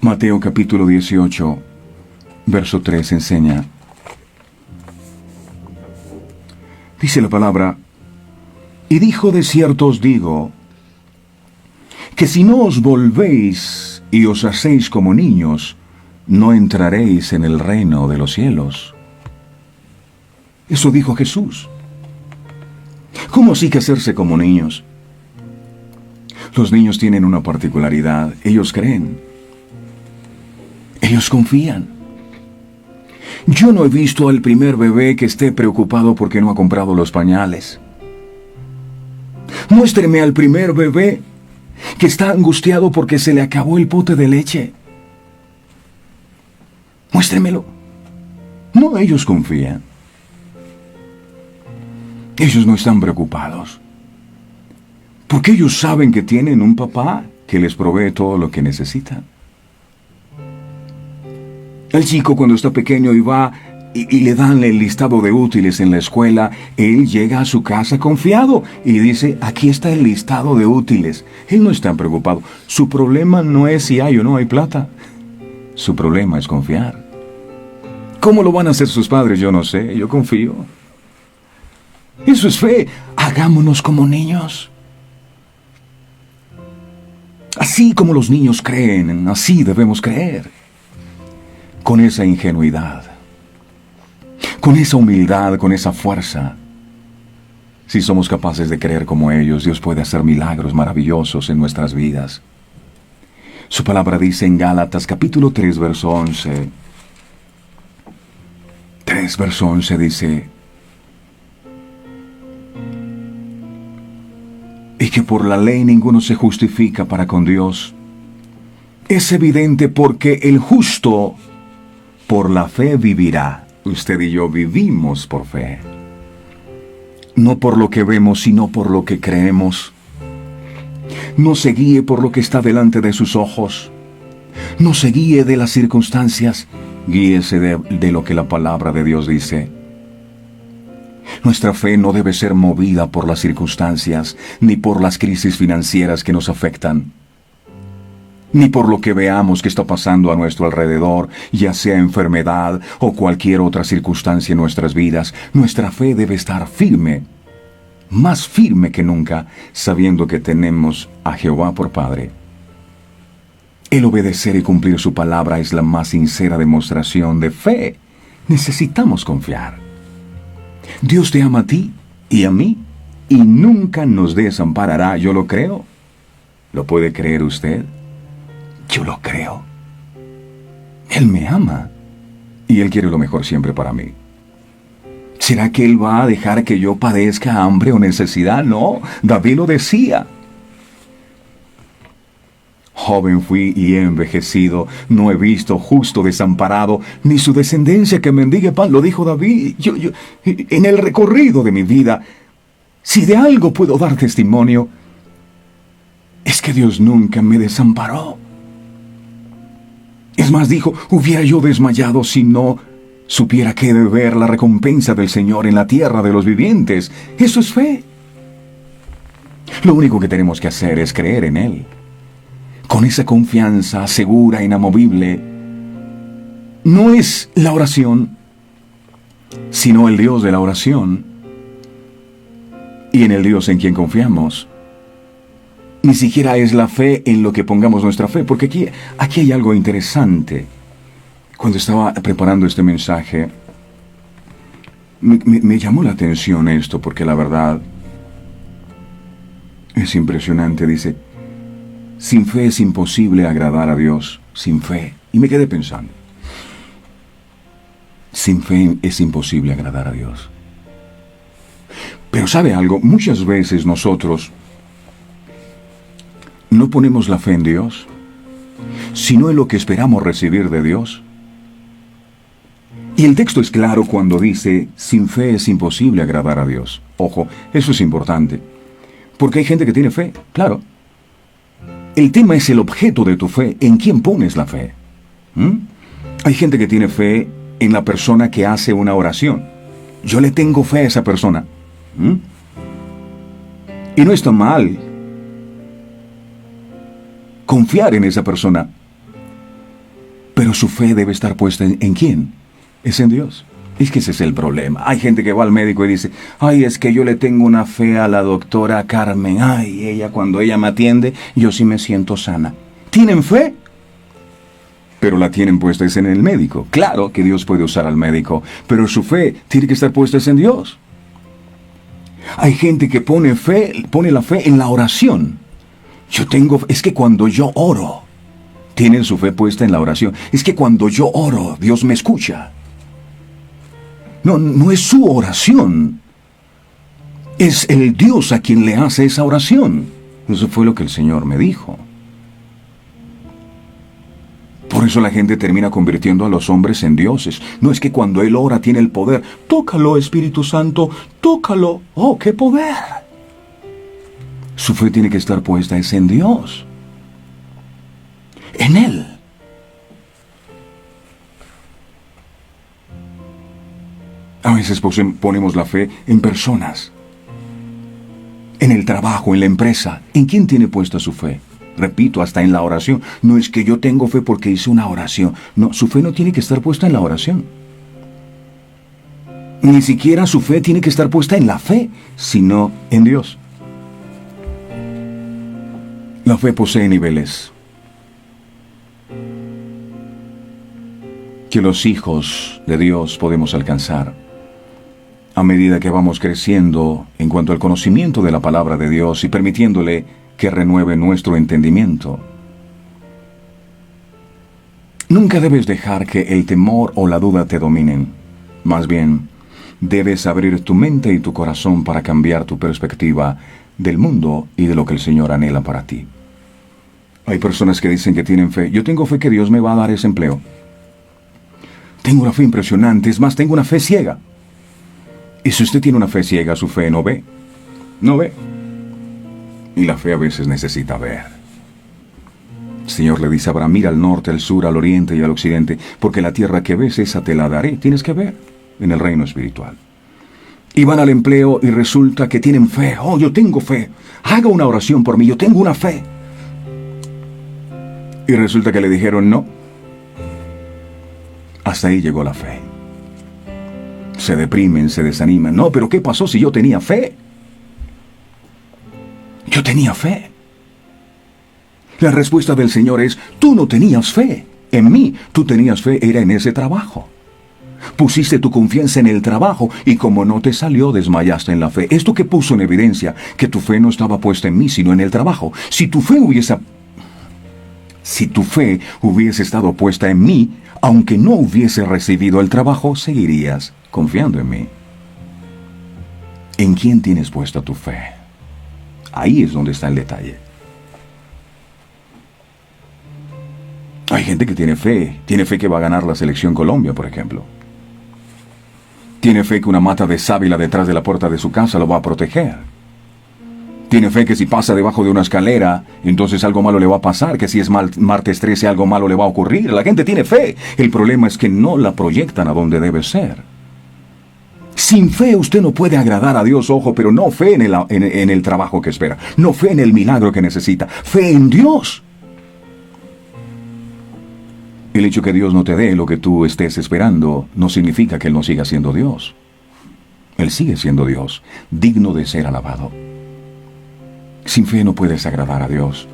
Mateo capítulo 18, verso 3 enseña. Dice la palabra, y dijo, de cierto os digo, que si no os volvéis y os hacéis como niños, no entraréis en el reino de los cielos. Eso dijo Jesús. ¿Cómo así que hacerse como niños? Los niños tienen una particularidad. Ellos creen. Ellos confían. Yo no he visto al primer bebé que esté preocupado porque no ha comprado los pañales. Muéstreme al primer bebé que está angustiado porque se le acabó el pote de leche. Muéstremelo. No, ellos confían. Ellos no están preocupados. Porque ellos saben que tienen un papá que les provee todo lo que necesitan. El chico cuando está pequeño y va y le dan el listado de útiles en la escuela, él llega a su casa confiado y dice, aquí está el listado de útiles. Él no está preocupado. Su problema no es si hay o no hay plata. Su problema es confiar. ¿Cómo lo van a hacer sus padres? Yo no sé, yo confío. Eso es fe. Hagámonos como niños. Así como los niños creen, así debemos creer. Con esa ingenuidad, con esa humildad, con esa fuerza, Si somos capaces de creer como ellos, Dios puede hacer milagros maravillosos en nuestras vidas. Su palabra dice en Gálatas capítulo 3, verso 11. 3, verso 11 dice: y que por la ley ninguno se justifica para con Dios. Es evidente porque el justo por la fe vivirá. Usted y yo vivimos por fe. No por lo que vemos, sino por lo que creemos. No se guíe por lo que está delante de sus ojos. No se guíe de las circunstancias. Guíese de lo que la palabra de Dios dice. Nuestra fe no debe ser movida por las circunstancias, ni por las crisis financieras que nos afectan, ni por lo que veamos que está pasando a nuestro alrededor, ya sea enfermedad o cualquier otra circunstancia en nuestras vidas. Nuestra fe debe estar firme, más firme que nunca, sabiendo que tenemos a Jehová por Padre. El obedecer y cumplir su palabra es la más sincera demostración de fe. Necesitamos confiar. Dios te ama a ti y a mí, y nunca nos desamparará. Yo lo creo. ¿Lo puede creer usted? Yo lo creo. Él me ama, y Él quiere lo mejor siempre para mí. ¿Será que Él va a dejar que yo padezca hambre o necesidad? No, David lo decía. Joven fui y he envejecido, no he visto justo desamparado, ni su descendencia que mendigue pan. Lo dijo David. Yo, en el recorrido de mi vida, si de algo puedo dar testimonio, es que Dios nunca me desamparó. Es más, dijo, hubiera yo desmayado si no supiera que he de ver la recompensa del Señor en la tierra de los vivientes. Eso es fe. Lo único que tenemos que hacer es creer en Él. Con esa confianza segura, inamovible. No es la oración, sino el Dios de la oración, y en el Dios en quien confiamos. Ni siquiera es la fe en lo que pongamos nuestra fe, porque aquí hay algo interesante. Cuando estaba preparando este mensaje, me llamó la atención esto, porque la verdad es impresionante. Dice: sin fe es imposible agradar a Dios. Sin fe. Y me quedé pensando. Sin fe es imposible agradar a Dios. Pero ¿sabe algo? Muchas veces nosotros no ponemos la fe en Dios, sino en lo que esperamos recibir de Dios. Y el texto es claro cuando dice: sin fe es imposible agradar a Dios. Ojo, eso es importante. Porque hay gente que tiene fe, claro. El tema es el objeto de tu fe, en quién pones la fe. Hay gente que tiene fe en la persona que hace una oración. Yo le tengo fe a esa persona. Y no está mal confiar en esa persona. Pero su fe debe estar puesta ¿en quién? Es en Dios. Es que ese es el problema. Hay gente que va al médico y dice: ay, es que yo le tengo una fe a la doctora Carmen. Ay, ella, cuando ella me atiende, yo sí me siento sana. ¿Tienen fe? Pero la tienen puesta es en el médico. Claro que Dios puede usar al médico, pero su fe tiene que estar puesta es en Dios. Hay gente que pone la fe en la oración. Es que cuando yo oro, tienen su fe puesta en la oración. Es que cuando yo oro, Dios me escucha. No es su oración. Es el Dios a quien le hace esa oración. Eso fue lo que el Señor me dijo. Por eso la gente termina convirtiendo a los hombres en dioses. No es que cuando Él ora tiene el poder. Tócalo, Espíritu Santo, tócalo. ¡Oh, qué poder! Su fe tiene que estar puesta es en Dios. En Él. A veces ponemos la fe en personas, en el trabajo, en la empresa. ¿En quién tiene puesta su fe? Repito, hasta en la oración. No es que yo tengo fe porque hice una oración. No, su fe no tiene que estar puesta en la oración. Ni siquiera su fe tiene que estar puesta en la fe, sino en Dios. La fe posee niveles que los hijos de Dios podemos alcanzar. a medida que vamos creciendo en cuanto al conocimiento de la palabra de Dios y permitiéndole que renueve nuestro entendimiento. Nunca debes dejar que el temor o la duda te dominen. Más bien, debes abrir tu mente y tu corazón para cambiar tu perspectiva del mundo y de lo que el Señor anhela para ti. Hay personas que dicen que tienen fe. Yo tengo fe que Dios me va a dar ese empleo. Tengo una fe impresionante, es más, tengo una fe ciega. Y si usted tiene una fe ciega, su fe no ve. No ve. Y la fe a veces necesita ver. El Señor le dice a Abraham, mira al norte, al sur, al oriente y al occidente, porque la tierra que ves, esa te la daré. Tienes que ver en el reino espiritual. Y van al empleo y resulta que tienen fe. Oh, yo tengo fe. Haga una oración por mí, yo tengo una fe. Y resulta que le dijeron no. Hasta ahí llegó la fe. Se deprimen, se desaniman. No, pero ¿qué pasó si yo tenía fe? Yo tenía fe. La respuesta del Señor es, tú no tenías fe en mí, tú tenías fe, era en ese trabajo. Pusiste tu confianza en el trabajo y como no te salió, desmayaste en la fe. Esto que puso en evidencia que tu fe no estaba puesta en mí, sino en el trabajo. Si tu fe hubiese estado puesta en mí, aunque no hubiese recibido el trabajo, seguirías confiando en mí. ¿En quién tienes puesta tu fe? Ahí es donde está el detalle. Hay gente que tiene fe que va a ganar la selección Colombia, por ejemplo. Tiene fe que una mata de sábila detrás de la puerta de su casa lo va a proteger. Tiene fe que si pasa debajo de una escalera, entonces algo malo le va a pasar, que si es martes 13 algo malo le va a ocurrir. La gente tiene fe. El problema es que no la proyectan a donde debe ser. Sin fe usted no puede agradar a Dios, ojo, pero no fe en el trabajo que espera. No fe en el milagro que necesita. Fe en Dios. El hecho que Dios no te dé lo que tú estés esperando no significa que Él no siga siendo Dios. Él sigue siendo Dios, digno de ser alabado. Sin fe no puedes agradar a Dios.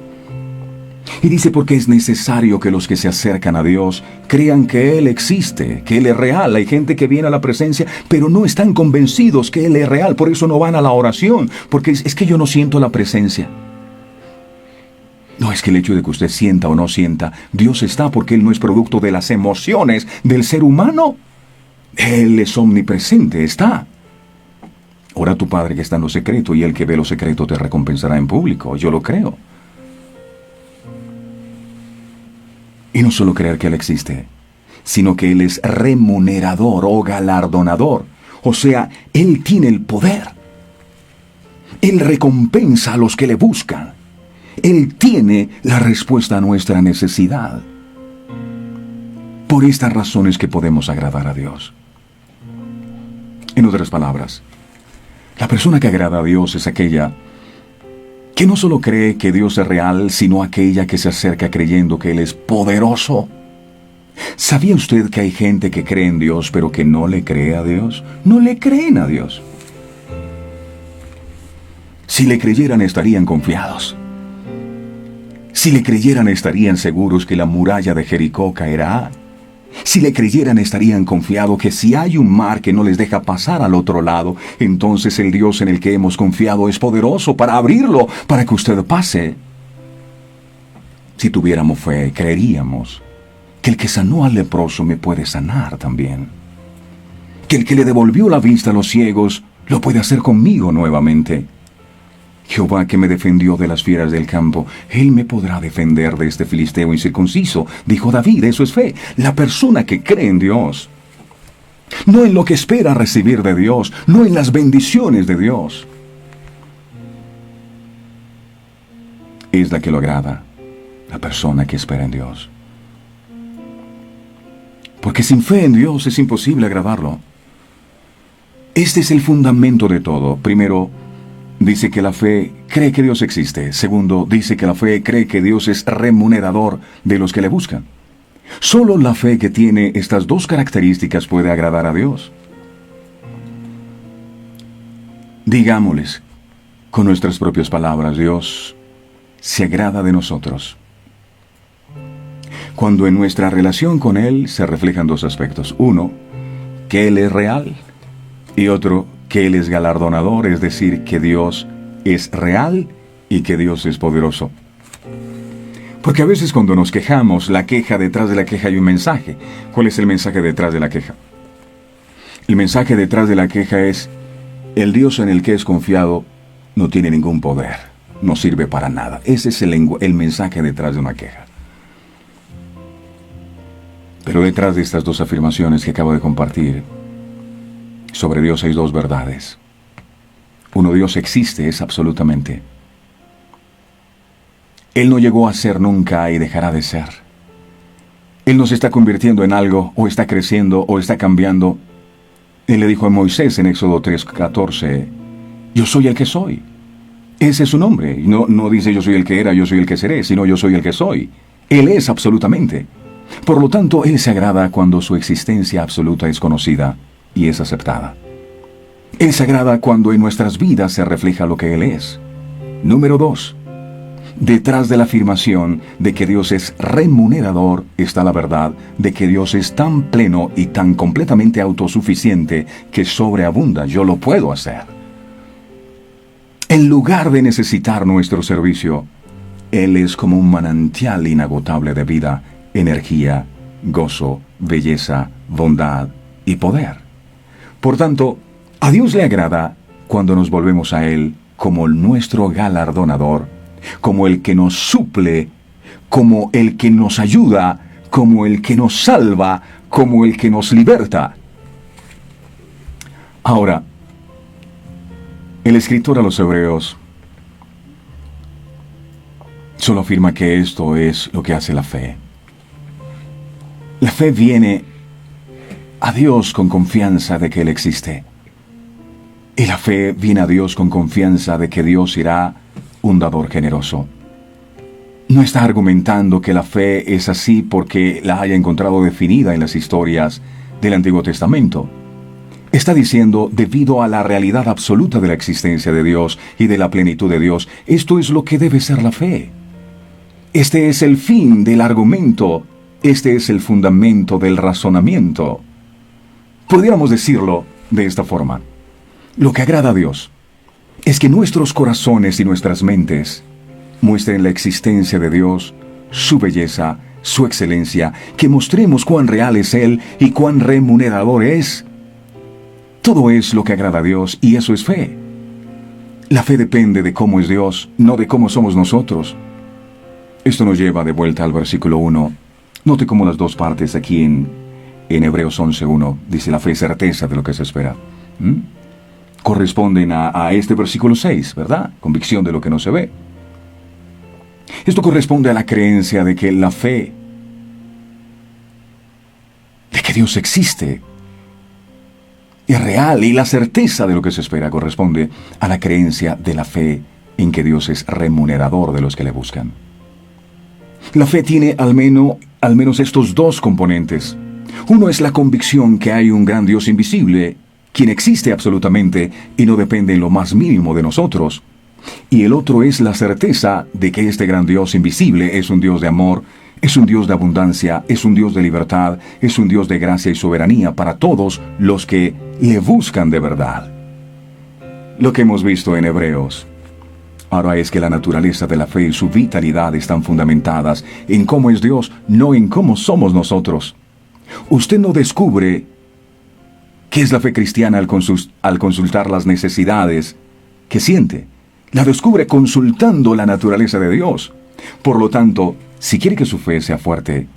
Y dice porque es necesario que los que se acercan a Dios crean que Él existe, que Él es real. Hay gente que viene a la presencia, pero no están convencidos que Él es real. Por eso no van a la oración, porque es que yo no siento la presencia. No es que el hecho de que usted sienta o no sienta, Dios está porque Él no es producto de las emociones del ser humano. Él es omnipresente, está. Ora a tu Padre que está en lo secreto y el que ve lo secreto te recompensará en público. Yo lo creo. Y no solo creer que Él existe, sino que Él es remunerador o galardonador. O sea, Él tiene el poder. Él recompensa a los que le buscan. Él tiene la respuesta a nuestra necesidad. Por estas razones que podemos agradar a Dios. En otras palabras, la persona que agrada a Dios es aquella que no solo cree que Dios es real, sino aquella que se acerca creyendo que Él es poderoso. ¿Sabía usted que hay gente que cree en Dios pero que no le cree a Dios? No le creen a Dios. Si le creyeran estarían confiados. Si le creyeran estarían seguros que la muralla de Jericó caerá. Si le creyeran estarían confiados que si hay un mar que no les deja pasar al otro lado, entonces el Dios en el que hemos confiado es poderoso para abrirlo, para que usted pase. Si tuviéramos fe, creeríamos que el que sanó al leproso me puede sanar también. Que el que le devolvió la vista a los ciegos lo puede hacer conmigo nuevamente. Jehová que me defendió de las fieras del campo, Él me podrá defender de este filisteo incircunciso, dijo David. Eso es fe. La persona que cree en Dios, no en lo que espera recibir de Dios, no en las bendiciones de Dios, es la que lo agrada, la persona que espera en Dios. Porque sin fe en Dios es imposible agradarlo. Este es el fundamento de todo. Primero, dice que la fe cree que Dios existe. Segundo, dice que la fe cree que Dios es remunerador de los que le buscan. Solo la fe que tiene estas dos características puede agradar a Dios. Digámosles con nuestras propias palabras, Dios se agrada de nosotros cuando en nuestra relación con Él se reflejan dos aspectos. Uno, que Él es real, y otro, que Él es galardonador, es decir, que Dios es real y que Dios es poderoso. Porque a veces cuando nos quejamos, la queja, detrás de la queja hay un mensaje. ¿Cuál es el mensaje detrás de la queja? El mensaje detrás de la queja es: el Dios en el que es confiado no tiene ningún poder, no sirve para nada. Ese es el mensaje detrás de una queja. Pero detrás de estas dos afirmaciones que acabo de compartir, sobre Dios hay dos verdades. Uno, Dios existe, es absolutamente. Él no llegó a ser nunca y dejará de ser. Él no se está convirtiendo en algo, o está creciendo, o está cambiando. Él le dijo a Moisés en Éxodo 3:14, yo soy el que soy. Ese es su nombre. No dice yo soy el que era, yo soy el que seré, sino yo soy el que soy. Él es absolutamente. Por lo tanto, Él se agrada cuando su existencia absoluta es conocida y es aceptada. Él se agrada cuando en nuestras vidas se refleja lo que Él es. Número 2. Detrás de la afirmación de que Dios es remunerador está la verdad de que Dios es tan pleno y tan completamente autosuficiente que sobreabunda. Yo lo puedo hacer. En lugar de necesitar nuestro servicio, Él es como un manantial inagotable de vida, energía, gozo, belleza, bondad y poder. Por tanto, a Dios le agrada cuando nos volvemos a Él como nuestro galardonador, como el que nos suple, como el que nos ayuda, como el que nos salva, como el que nos liberta. Ahora, el escritor a los Hebreos solo afirma que esto es lo que hace la fe. La fe viene a Dios con confianza de que Él existe. Y la fe viene a Dios con confianza de que Dios será un dador generoso. No está argumentando que la fe es así porque la haya encontrado definida en las historias del Antiguo Testamento. Está diciendo, debido a la realidad absoluta de la existencia de Dios y de la plenitud de Dios, esto es lo que debe ser la fe. Este es el fin del argumento, este es el fundamento del razonamiento. Podríamos decirlo de esta forma. Lo que agrada a Dios es que nuestros corazones y nuestras mentes muestren la existencia de Dios, su belleza, su excelencia, que mostremos cuán real es Él y cuán remunerador es. Todo es lo que agrada a Dios y eso es fe. La fe depende de cómo es Dios, no de cómo somos nosotros. Esto nos lleva de vuelta al versículo 1. Note cómo las dos partes aquí en Hebreos 11:1 dice la fe es certeza de lo que se espera. Corresponden a este versículo 6, ¿verdad? Convicción de lo que no se ve. Esto corresponde a la creencia de que la fe, de que Dios existe, es real, y la certeza de lo que se espera corresponde a la creencia de la fe en que Dios es remunerador de los que le buscan. La fe tiene al menos estos dos componentes. Uno es la convicción que hay un gran Dios invisible, quien existe absolutamente y no depende en lo más mínimo de nosotros. Y el otro es la certeza de que este gran Dios invisible es un Dios de amor, es un Dios de abundancia, es un Dios de libertad, es un Dios de gracia y soberanía para todos los que le buscan de verdad. Lo que hemos visto en Hebreos ahora es que la naturaleza de la fe y su vitalidad están fundamentadas en cómo es Dios, no en cómo somos nosotros. Usted no descubre qué es la fe cristiana al consultar las necesidades que siente. La descubre consultando la naturaleza de Dios. Por lo tanto, si quiere que su fe sea fuerte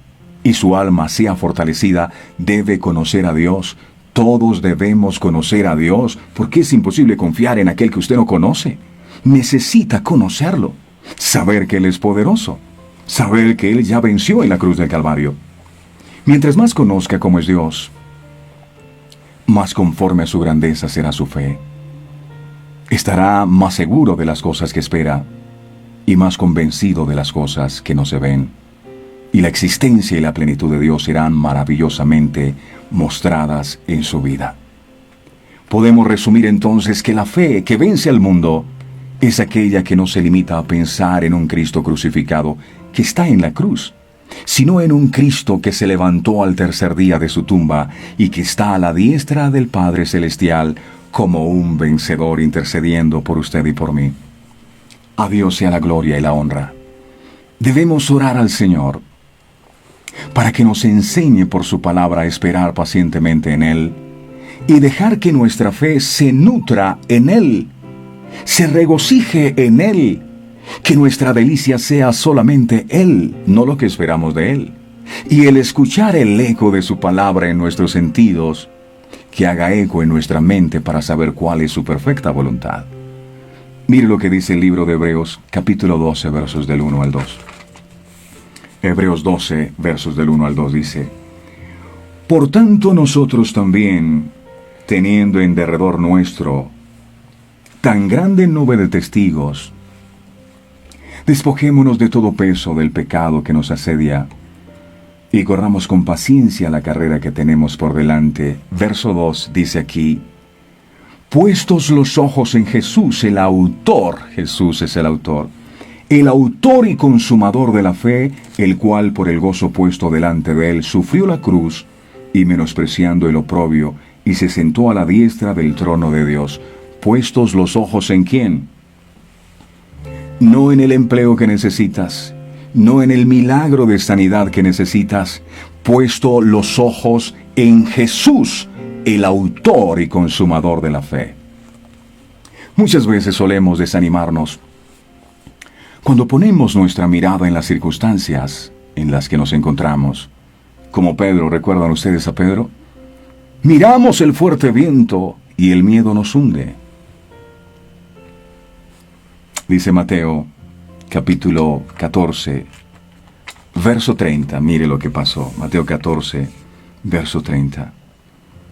y su alma sea fortalecida, debe conocer a Dios. Todos debemos conocer a Dios, porque es imposible confiar en aquel que usted no conoce. Necesita conocerlo, saber que Él es poderoso, saber que Él ya venció en la cruz del Calvario. Mientras más conozca cómo es Dios, más conforme a su grandeza será su fe. Estará más seguro de las cosas que espera y más convencido de las cosas que no se ven. Y la existencia y la plenitud de Dios serán maravillosamente mostradas en su vida. Podemos resumir entonces que la fe que vence al mundo es aquella que no se limita a pensar en un Cristo crucificado que está en la cruz, sino en un Cristo que se levantó al tercer día de su tumba y que está a la diestra del Padre Celestial, como un vencedor intercediendo por usted y por mí. A Dios sea la gloria y la honra. Debemos orar al Señor para que nos enseñe por su palabra a esperar pacientemente en Él y dejar que nuestra fe se nutra en Él, se regocije en Él, que nuestra delicia sea solamente Él, no lo que esperamos de Él, y el escuchar el eco de su palabra en nuestros sentidos, que haga eco en nuestra mente para saber cuál es su perfecta voluntad. Mire lo que dice el libro de Hebreos, capítulo 12, versos del 1 al 2. Hebreos 12, versos del 1 al 2 dice: Por tanto nosotros también, teniendo en derredor nuestro tan grande nube de testigos, despojémonos de todo peso del pecado que nos asedia y corramos con paciencia la carrera que tenemos por delante. Verso 2 dice aquí: puestos los ojos en Jesús, el autor, Jesús es el autor y consumador de la fe, el cual por el gozo puesto delante de él sufrió la cruz, y menospreciando el oprobio, y se sentó a la diestra del trono de Dios. Puestos los ojos ¿en quién? No en el empleo que necesitas, no en el milagro de sanidad que necesitas, puesto los ojos en Jesús, el autor y consumador de la fe. Muchas veces solemos desanimarnos cuando ponemos nuestra mirada en las circunstancias en las que nos encontramos. Como Pedro, ¿recuerdan ustedes a Pedro? Miramos el fuerte viento y el miedo nos hunde. Dice Mateo, capítulo 14, verso 30. Mire lo que pasó. Mateo 14, verso 30.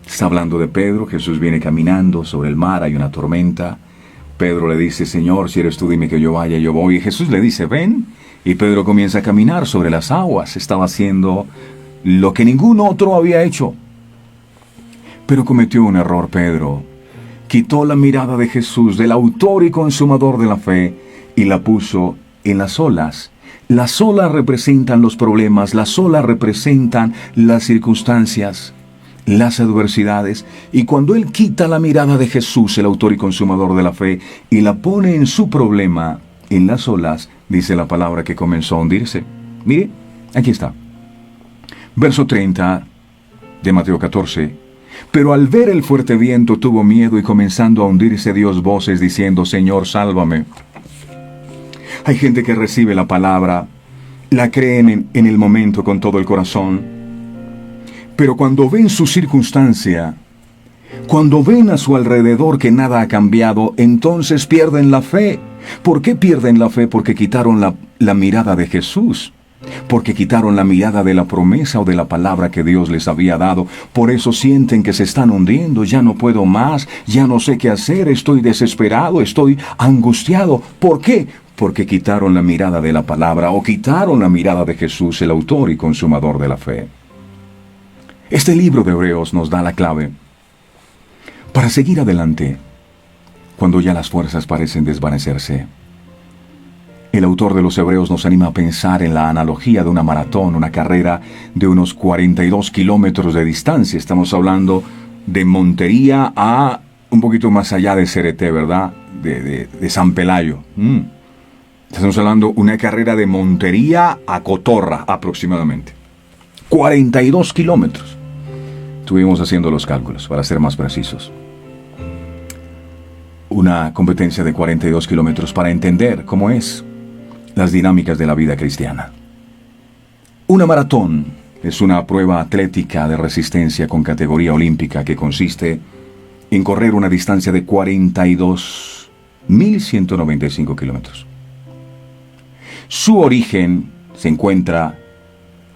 Está hablando de Pedro. Jesús viene caminando sobre el mar, hay una tormenta. Pedro le dice: Señor, si eres tú, dime que yo vaya, yo voy. Y Jesús le dice: ven. Y Pedro comienza a caminar sobre las aguas. Estaba haciendo lo que ningún otro había hecho. Pero cometió un error Pedro. Quitó la mirada de Jesús, del autor y consumador de la fe, y la puso en las olas. Las olas representan los problemas, las olas representan las circunstancias, las adversidades. Y cuando él quita la mirada de Jesús, el autor y consumador de la fe, y la pone en su problema, en las olas, dice la palabra que comenzó a hundirse. Mire, aquí está. Verso 30 de Mateo 14. Pero al ver el fuerte viento tuvo miedo, y comenzando a hundirse dio voces diciendo: Señor, sálvame. Hay gente que recibe la palabra, la creen en el momento con todo el corazón, pero cuando ven su circunstancia, cuando ven a su alrededor que nada ha cambiado, entonces pierden la fe. ¿Por qué pierden la fe? Porque quitaron la mirada de Jesús, porque quitaron la mirada de la promesa o de la palabra que Dios les había dado. Por eso sienten que se están hundiendo. Ya no puedo más, ya no sé qué hacer, estoy desesperado, estoy angustiado. ¿Por qué? Porque quitaron la mirada de la palabra, o quitaron la mirada de Jesús, el autor y consumador de la fe. Este libro de Hebreos nos da la clave para seguir adelante cuando ya las fuerzas parecen desvanecerse. El autor de los Hebreos nos anima a pensar en la analogía de una maratón, una carrera de unos 42 kilómetros de distancia. Estamos hablando de Montería a un poquito más allá de Cereté, ¿verdad? De San Pelayo. Estamos hablando de una carrera de Montería a Cotorra, aproximadamente. 42 kilómetros. Estuvimos haciendo los cálculos, para ser más precisos. Una competencia de 42 kilómetros para entender cómo es las dinámicas de la vida cristiana. Una maratón es una prueba atlética de resistencia con categoría olímpica que consiste en correr una distancia de 42.195 kilómetros. Su origen se encuentra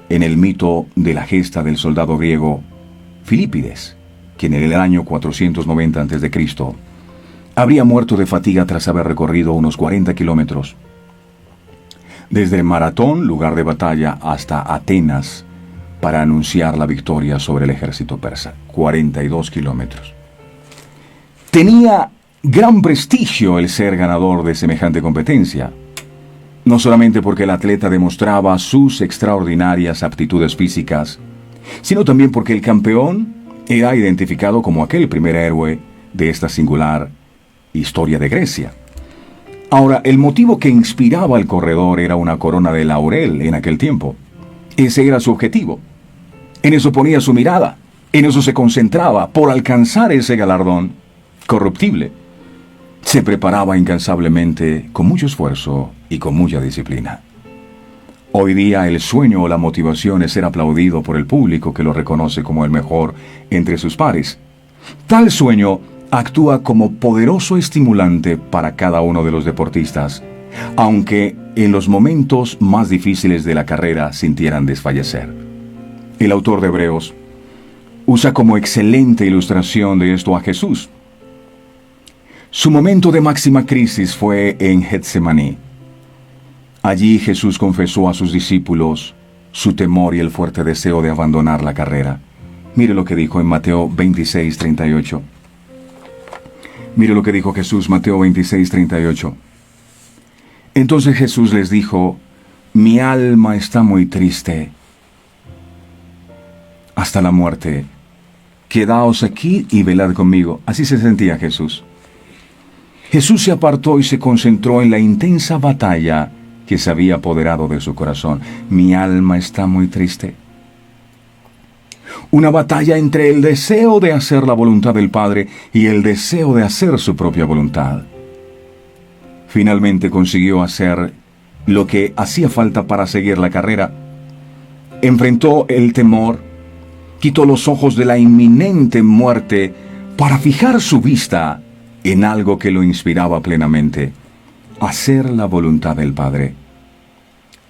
en el mito de la gesta del soldado griego Filipides, quien en el año 490 a.C. habría muerto de fatiga tras haber recorrido unos 40 kilómetros. Desde Maratón, lugar de batalla, hasta Atenas, para anunciar la victoria sobre el ejército persa. 42 kilómetros. Tenía gran prestigio el ser ganador de semejante competencia, no solamente porque el atleta demostraba sus extraordinarias aptitudes físicas, sino también porque el campeón era identificado como aquel primer héroe de esta singular historia de Grecia. Ahora, el motivo que inspiraba al corredor era una corona de laurel en aquel tiempo. Ese era su objetivo. En eso ponía su mirada. En eso se concentraba. Por alcanzar ese galardón corruptible, se preparaba incansablemente, con mucho esfuerzo y con mucha disciplina. Hoy día el sueño o la motivación es ser aplaudido por el público que lo reconoce como el mejor entre sus pares. Tal sueño actúa como poderoso estimulante para cada uno de los deportistas, aunque en los momentos más difíciles de la carrera sintieran desfallecer. El autor de Hebreos usa como excelente ilustración de esto a Jesús. Su momento de máxima crisis fue en Getsemaní. Allí Jesús confesó a sus discípulos su temor y el fuerte deseo de abandonar la carrera. Mire lo que dijo en Mateo 26:38. Mire lo que dijo Jesús, Mateo 26:38. Entonces Jesús les dijo: mi alma está muy triste hasta la muerte. Quedaos aquí y velad conmigo. Así se sentía Jesús. Jesús se apartó y se concentró en la intensa batalla que se había apoderado de su corazón. Mi alma está muy triste. Una batalla entre el deseo de hacer la voluntad del Padre y el deseo de hacer su propia voluntad. Finalmente consiguió hacer lo que hacía falta para seguir la carrera. Enfrentó el temor, quitó los ojos de la inminente muerte para fijar su vista en algo que lo inspiraba plenamente: hacer la voluntad del Padre.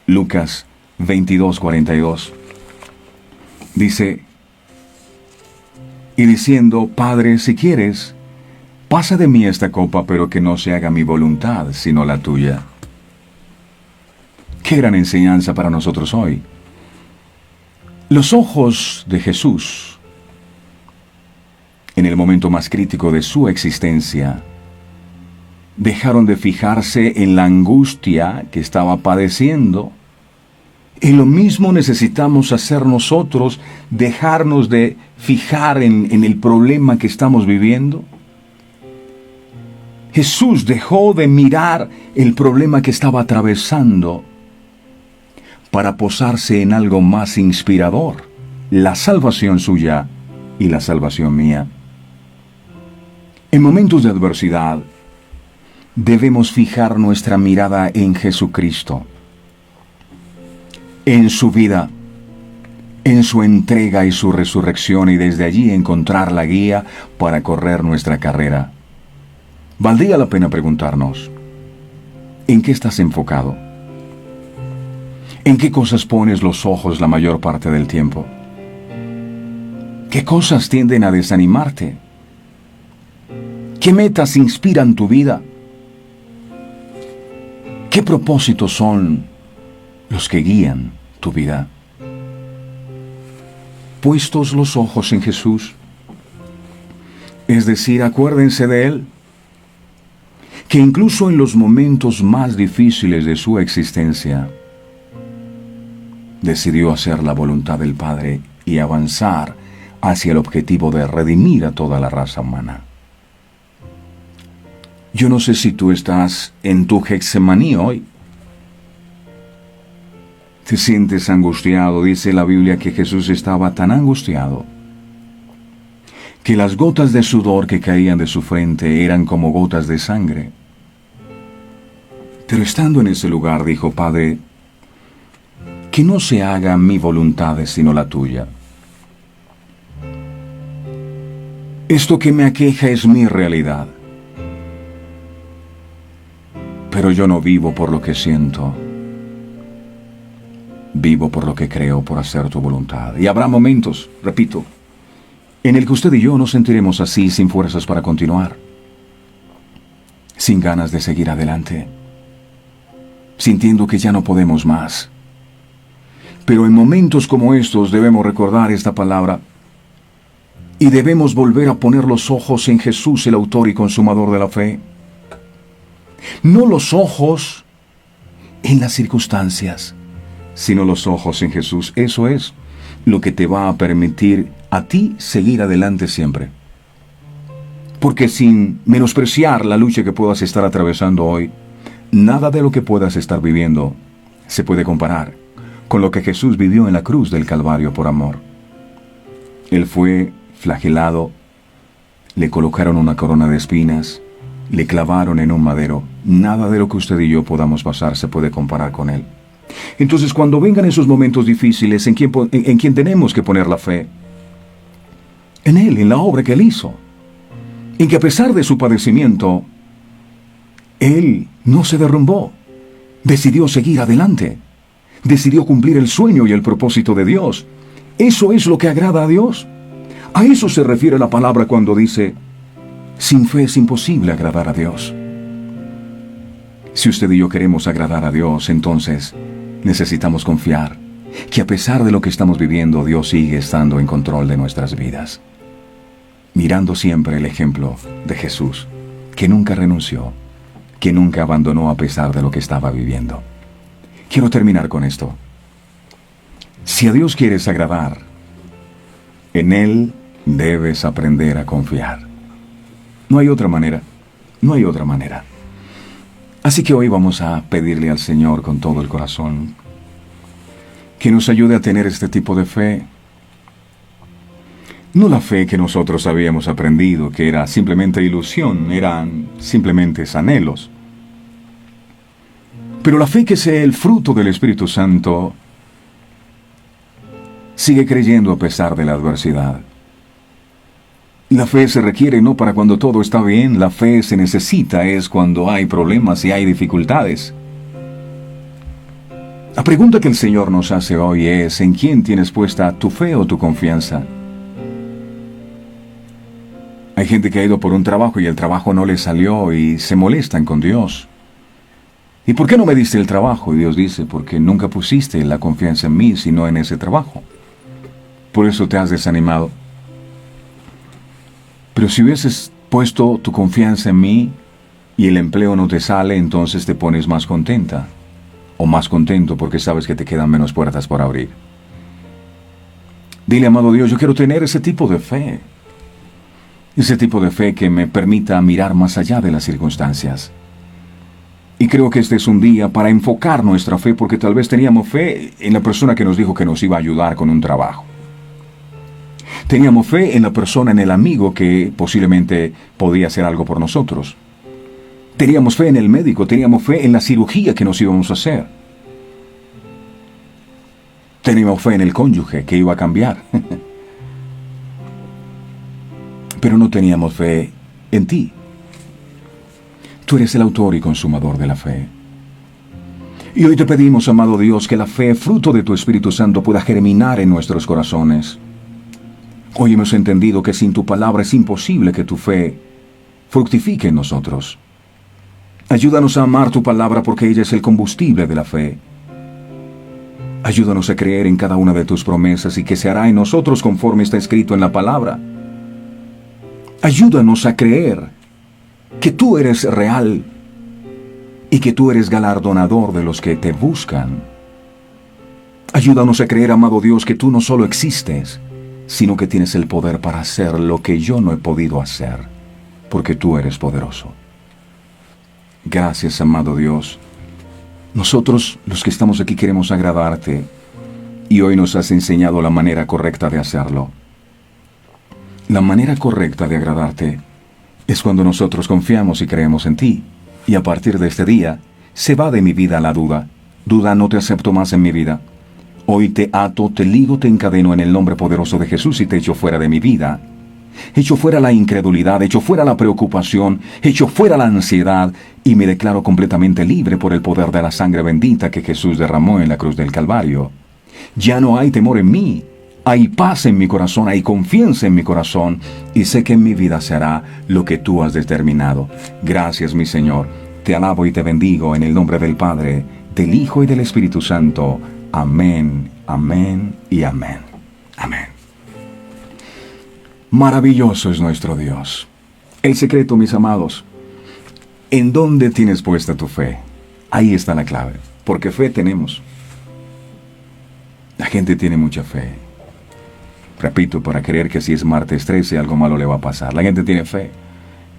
Lucas 22:42 dice: y diciendo: Padre, si quieres, pasa de mí esta copa, pero que no se haga mi voluntad, sino la tuya. Qué gran enseñanza para nosotros hoy. Los ojos de Jesús, en el momento más crítico de su existencia, dejaron de fijarse en la angustia que estaba padeciendo. Y lo mismo necesitamos hacer nosotros, dejarnos de fijar en el problema que estamos viviendo. Jesús dejó de mirar el problema que estaba atravesando para posarse en algo más inspirador: la salvación suya y la salvación mía. En momentos de adversidad, debemos fijar nuestra mirada en Jesucristo, en su vida, en su entrega y su resurrección, y desde allí encontrar la guía para correr nuestra carrera. Valdría la pena preguntarnos: ¿en qué estás enfocado? ¿En qué cosas pones los ojos la mayor parte del tiempo? ¿Qué cosas tienden a desanimarte? ¿Qué metas inspiran tu vida? ¿Qué propósitos son los que guían tu vida? Puestos los ojos en Jesús, es decir, acuérdense de Él, que incluso en los momentos más difíciles de su existencia, decidió hacer la voluntad del Padre y avanzar hacia el objetivo de redimir a toda la raza humana. Yo no sé si tú estás en tu Getsemaní hoy. Te sientes angustiado. Dice la Biblia que Jesús estaba tan angustiado que las gotas de sudor que caían de su frente eran como gotas de sangre. Pero estando en ese lugar dijo: Padre, que no se haga mi voluntad sino la tuya. Esto que me aqueja es mi realidad, pero yo no vivo por lo que siento, vivo por lo que creo, por hacer tu voluntad. Y habrá momentos, repito, en el que usted y yo nos sentiremos así, sin fuerzas para continuar, sin ganas de seguir adelante, sintiendo que ya no podemos más. Pero en momentos como estos debemos recordar esta palabra y debemos volver a poner los ojos en Jesús, el autor y consumador de la fe. No los ojos en las circunstancias, sino los ojos en Jesús. Eso es lo que te va a permitir a ti seguir adelante siempre. Porque sin menospreciar la lucha que puedas estar atravesando hoy, nada de lo que puedas estar viviendo se puede comparar con lo que Jesús vivió en la cruz del Calvario por amor. Él fue flagelado, le colocaron una corona de espinas, le clavaron en un madero. Nada de lo que usted y yo podamos pasar se puede comparar con Él. Entonces, cuando vengan esos momentos difíciles, ¿en quién tenemos que poner la fe? En Él, en la obra que Él hizo. En que a pesar de su padecimiento, Él no se derrumbó. Decidió seguir adelante. Decidió cumplir el sueño y el propósito de Dios. Eso es lo que agrada a Dios. A eso se refiere la palabra cuando dice, sin fe es imposible agradar a Dios. Si usted y yo queremos agradar a Dios, entonces necesitamos confiar que a pesar de lo que estamos viviendo, Dios sigue estando en control de nuestras vidas. Mirando siempre el ejemplo de Jesús, que nunca renunció, que nunca abandonó a pesar de lo que estaba viviendo. Quiero terminar con esto. Si a Dios quieres agradar, en Él debes aprender a confiar. No hay otra manera, no hay otra manera. Así que hoy vamos a pedirle al Señor con todo el corazón que nos ayude a tener este tipo de fe. No la fe que nosotros habíamos aprendido, que era simplemente ilusión, eran simplemente anhelos. Pero la fe que sea el fruto del Espíritu Santo, sigue creyendo a pesar de la adversidad. La fe se requiere no para cuando todo está bien, la fe se necesita es cuando hay problemas y hay dificultades. La pregunta que el Señor nos hace hoy es, ¿en quién tienes puesta tu fe o tu confianza? Hay gente que ha ido por un trabajo y el trabajo no le salió y se molestan con Dios. ¿Y por qué no me diste el trabajo? Y Dios dice, porque nunca pusiste la confianza en mí, sino en ese trabajo. Por eso te has desanimado. Pero si hubieses puesto tu confianza en mí y el empleo no te sale, entonces te pones más contenta o más contento porque sabes que te quedan menos puertas por abrir. Dile, amado Dios, yo quiero tener ese tipo de fe. Ese tipo de fe que me permita mirar más allá de las circunstancias. Y creo que este es un día para enfocar nuestra fe, porque tal vez teníamos fe en la persona que nos dijo que nos iba a ayudar con un trabajo. Teníamos fe en la persona, en el amigo que posiblemente podía hacer algo por nosotros. Teníamos fe en el médico, teníamos fe en la cirugía que nos íbamos a hacer. Teníamos fe en el cónyuge que iba a cambiar. Pero no teníamos fe en ti. Tú eres el autor y consumador de la fe. Y hoy te pedimos, amado Dios, que la fe, fruto de tu Espíritu Santo, pueda germinar en nuestros corazones. Hoy hemos entendido que sin tu palabra es imposible que tu fe fructifique en nosotros. Ayúdanos a amar tu palabra porque ella es el combustible de la fe. Ayúdanos a creer en cada una de tus promesas y que se hará en nosotros conforme está escrito en la palabra. Ayúdanos a creer que tú eres real y que tú eres galardonador de los que te buscan. Ayúdanos a creer, amado Dios, que tú no solo existes, sino que tienes el poder para hacer lo que yo no he podido hacer, porque tú eres poderoso. Gracias, amado Dios. Nosotros, los que estamos aquí, queremos agradarte, y hoy nos has enseñado la manera correcta de hacerlo. La manera correcta de agradarte es cuando nosotros confiamos y creemos en ti, y a partir de este día, se va de mi vida la duda. Duda, no te acepto más en mi vida. Hoy te ato, te ligo, te encadeno en el nombre poderoso de Jesús y te echo fuera de mi vida. Echo fuera la incredulidad, echo fuera la preocupación, echo fuera la ansiedad y me declaro completamente libre por el poder de la sangre bendita que Jesús derramó en la cruz del Calvario. Ya no hay temor en mí, hay paz en mi corazón, hay confianza en mi corazón y sé que en mi vida se hará lo que tú has determinado. Gracias, mi Señor. Te alabo y te bendigo en el nombre del Padre, del Hijo y del Espíritu Santo. Amén, amén y amén. Amén. Maravilloso es nuestro Dios. El secreto, mis amados, ¿en dónde tienes puesta tu fe? Ahí está la clave, porque fe tenemos. La gente tiene mucha fe. Repito, para creer que si es martes 13 algo malo le va a pasar. La gente tiene fe.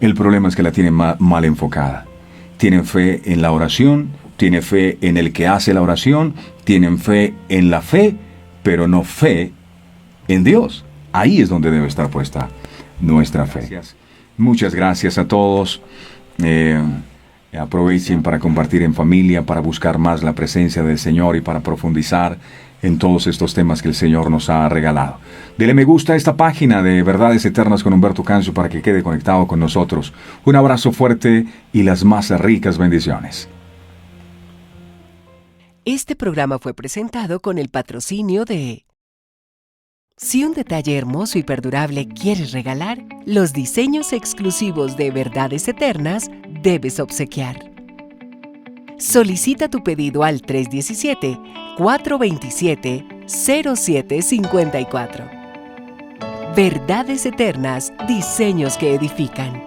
El problema es que la tienen mal enfocada. Tienen fe en la oración, tienen fe en el que hace la oración, tienen fe en la fe, pero no fe en Dios. Ahí es donde debe estar puesta nuestra fe. Muchas gracias a todos. Aprovechen para compartir en familia, para buscar más la presencia del Señor y para profundizar en todos estos temas que el Señor nos ha regalado. Dele me gusta a esta página de Verdades Eternas con Humberto Cancio para que quede conectado con nosotros. Un abrazo fuerte y las más ricas bendiciones. Este programa fue presentado con el patrocinio de... Si un detalle hermoso y perdurable quieres regalar, los diseños exclusivos de Verdades Eternas debes obsequiar. Solicita tu pedido al 317-427-0754. Verdades Eternas, diseños que edifican.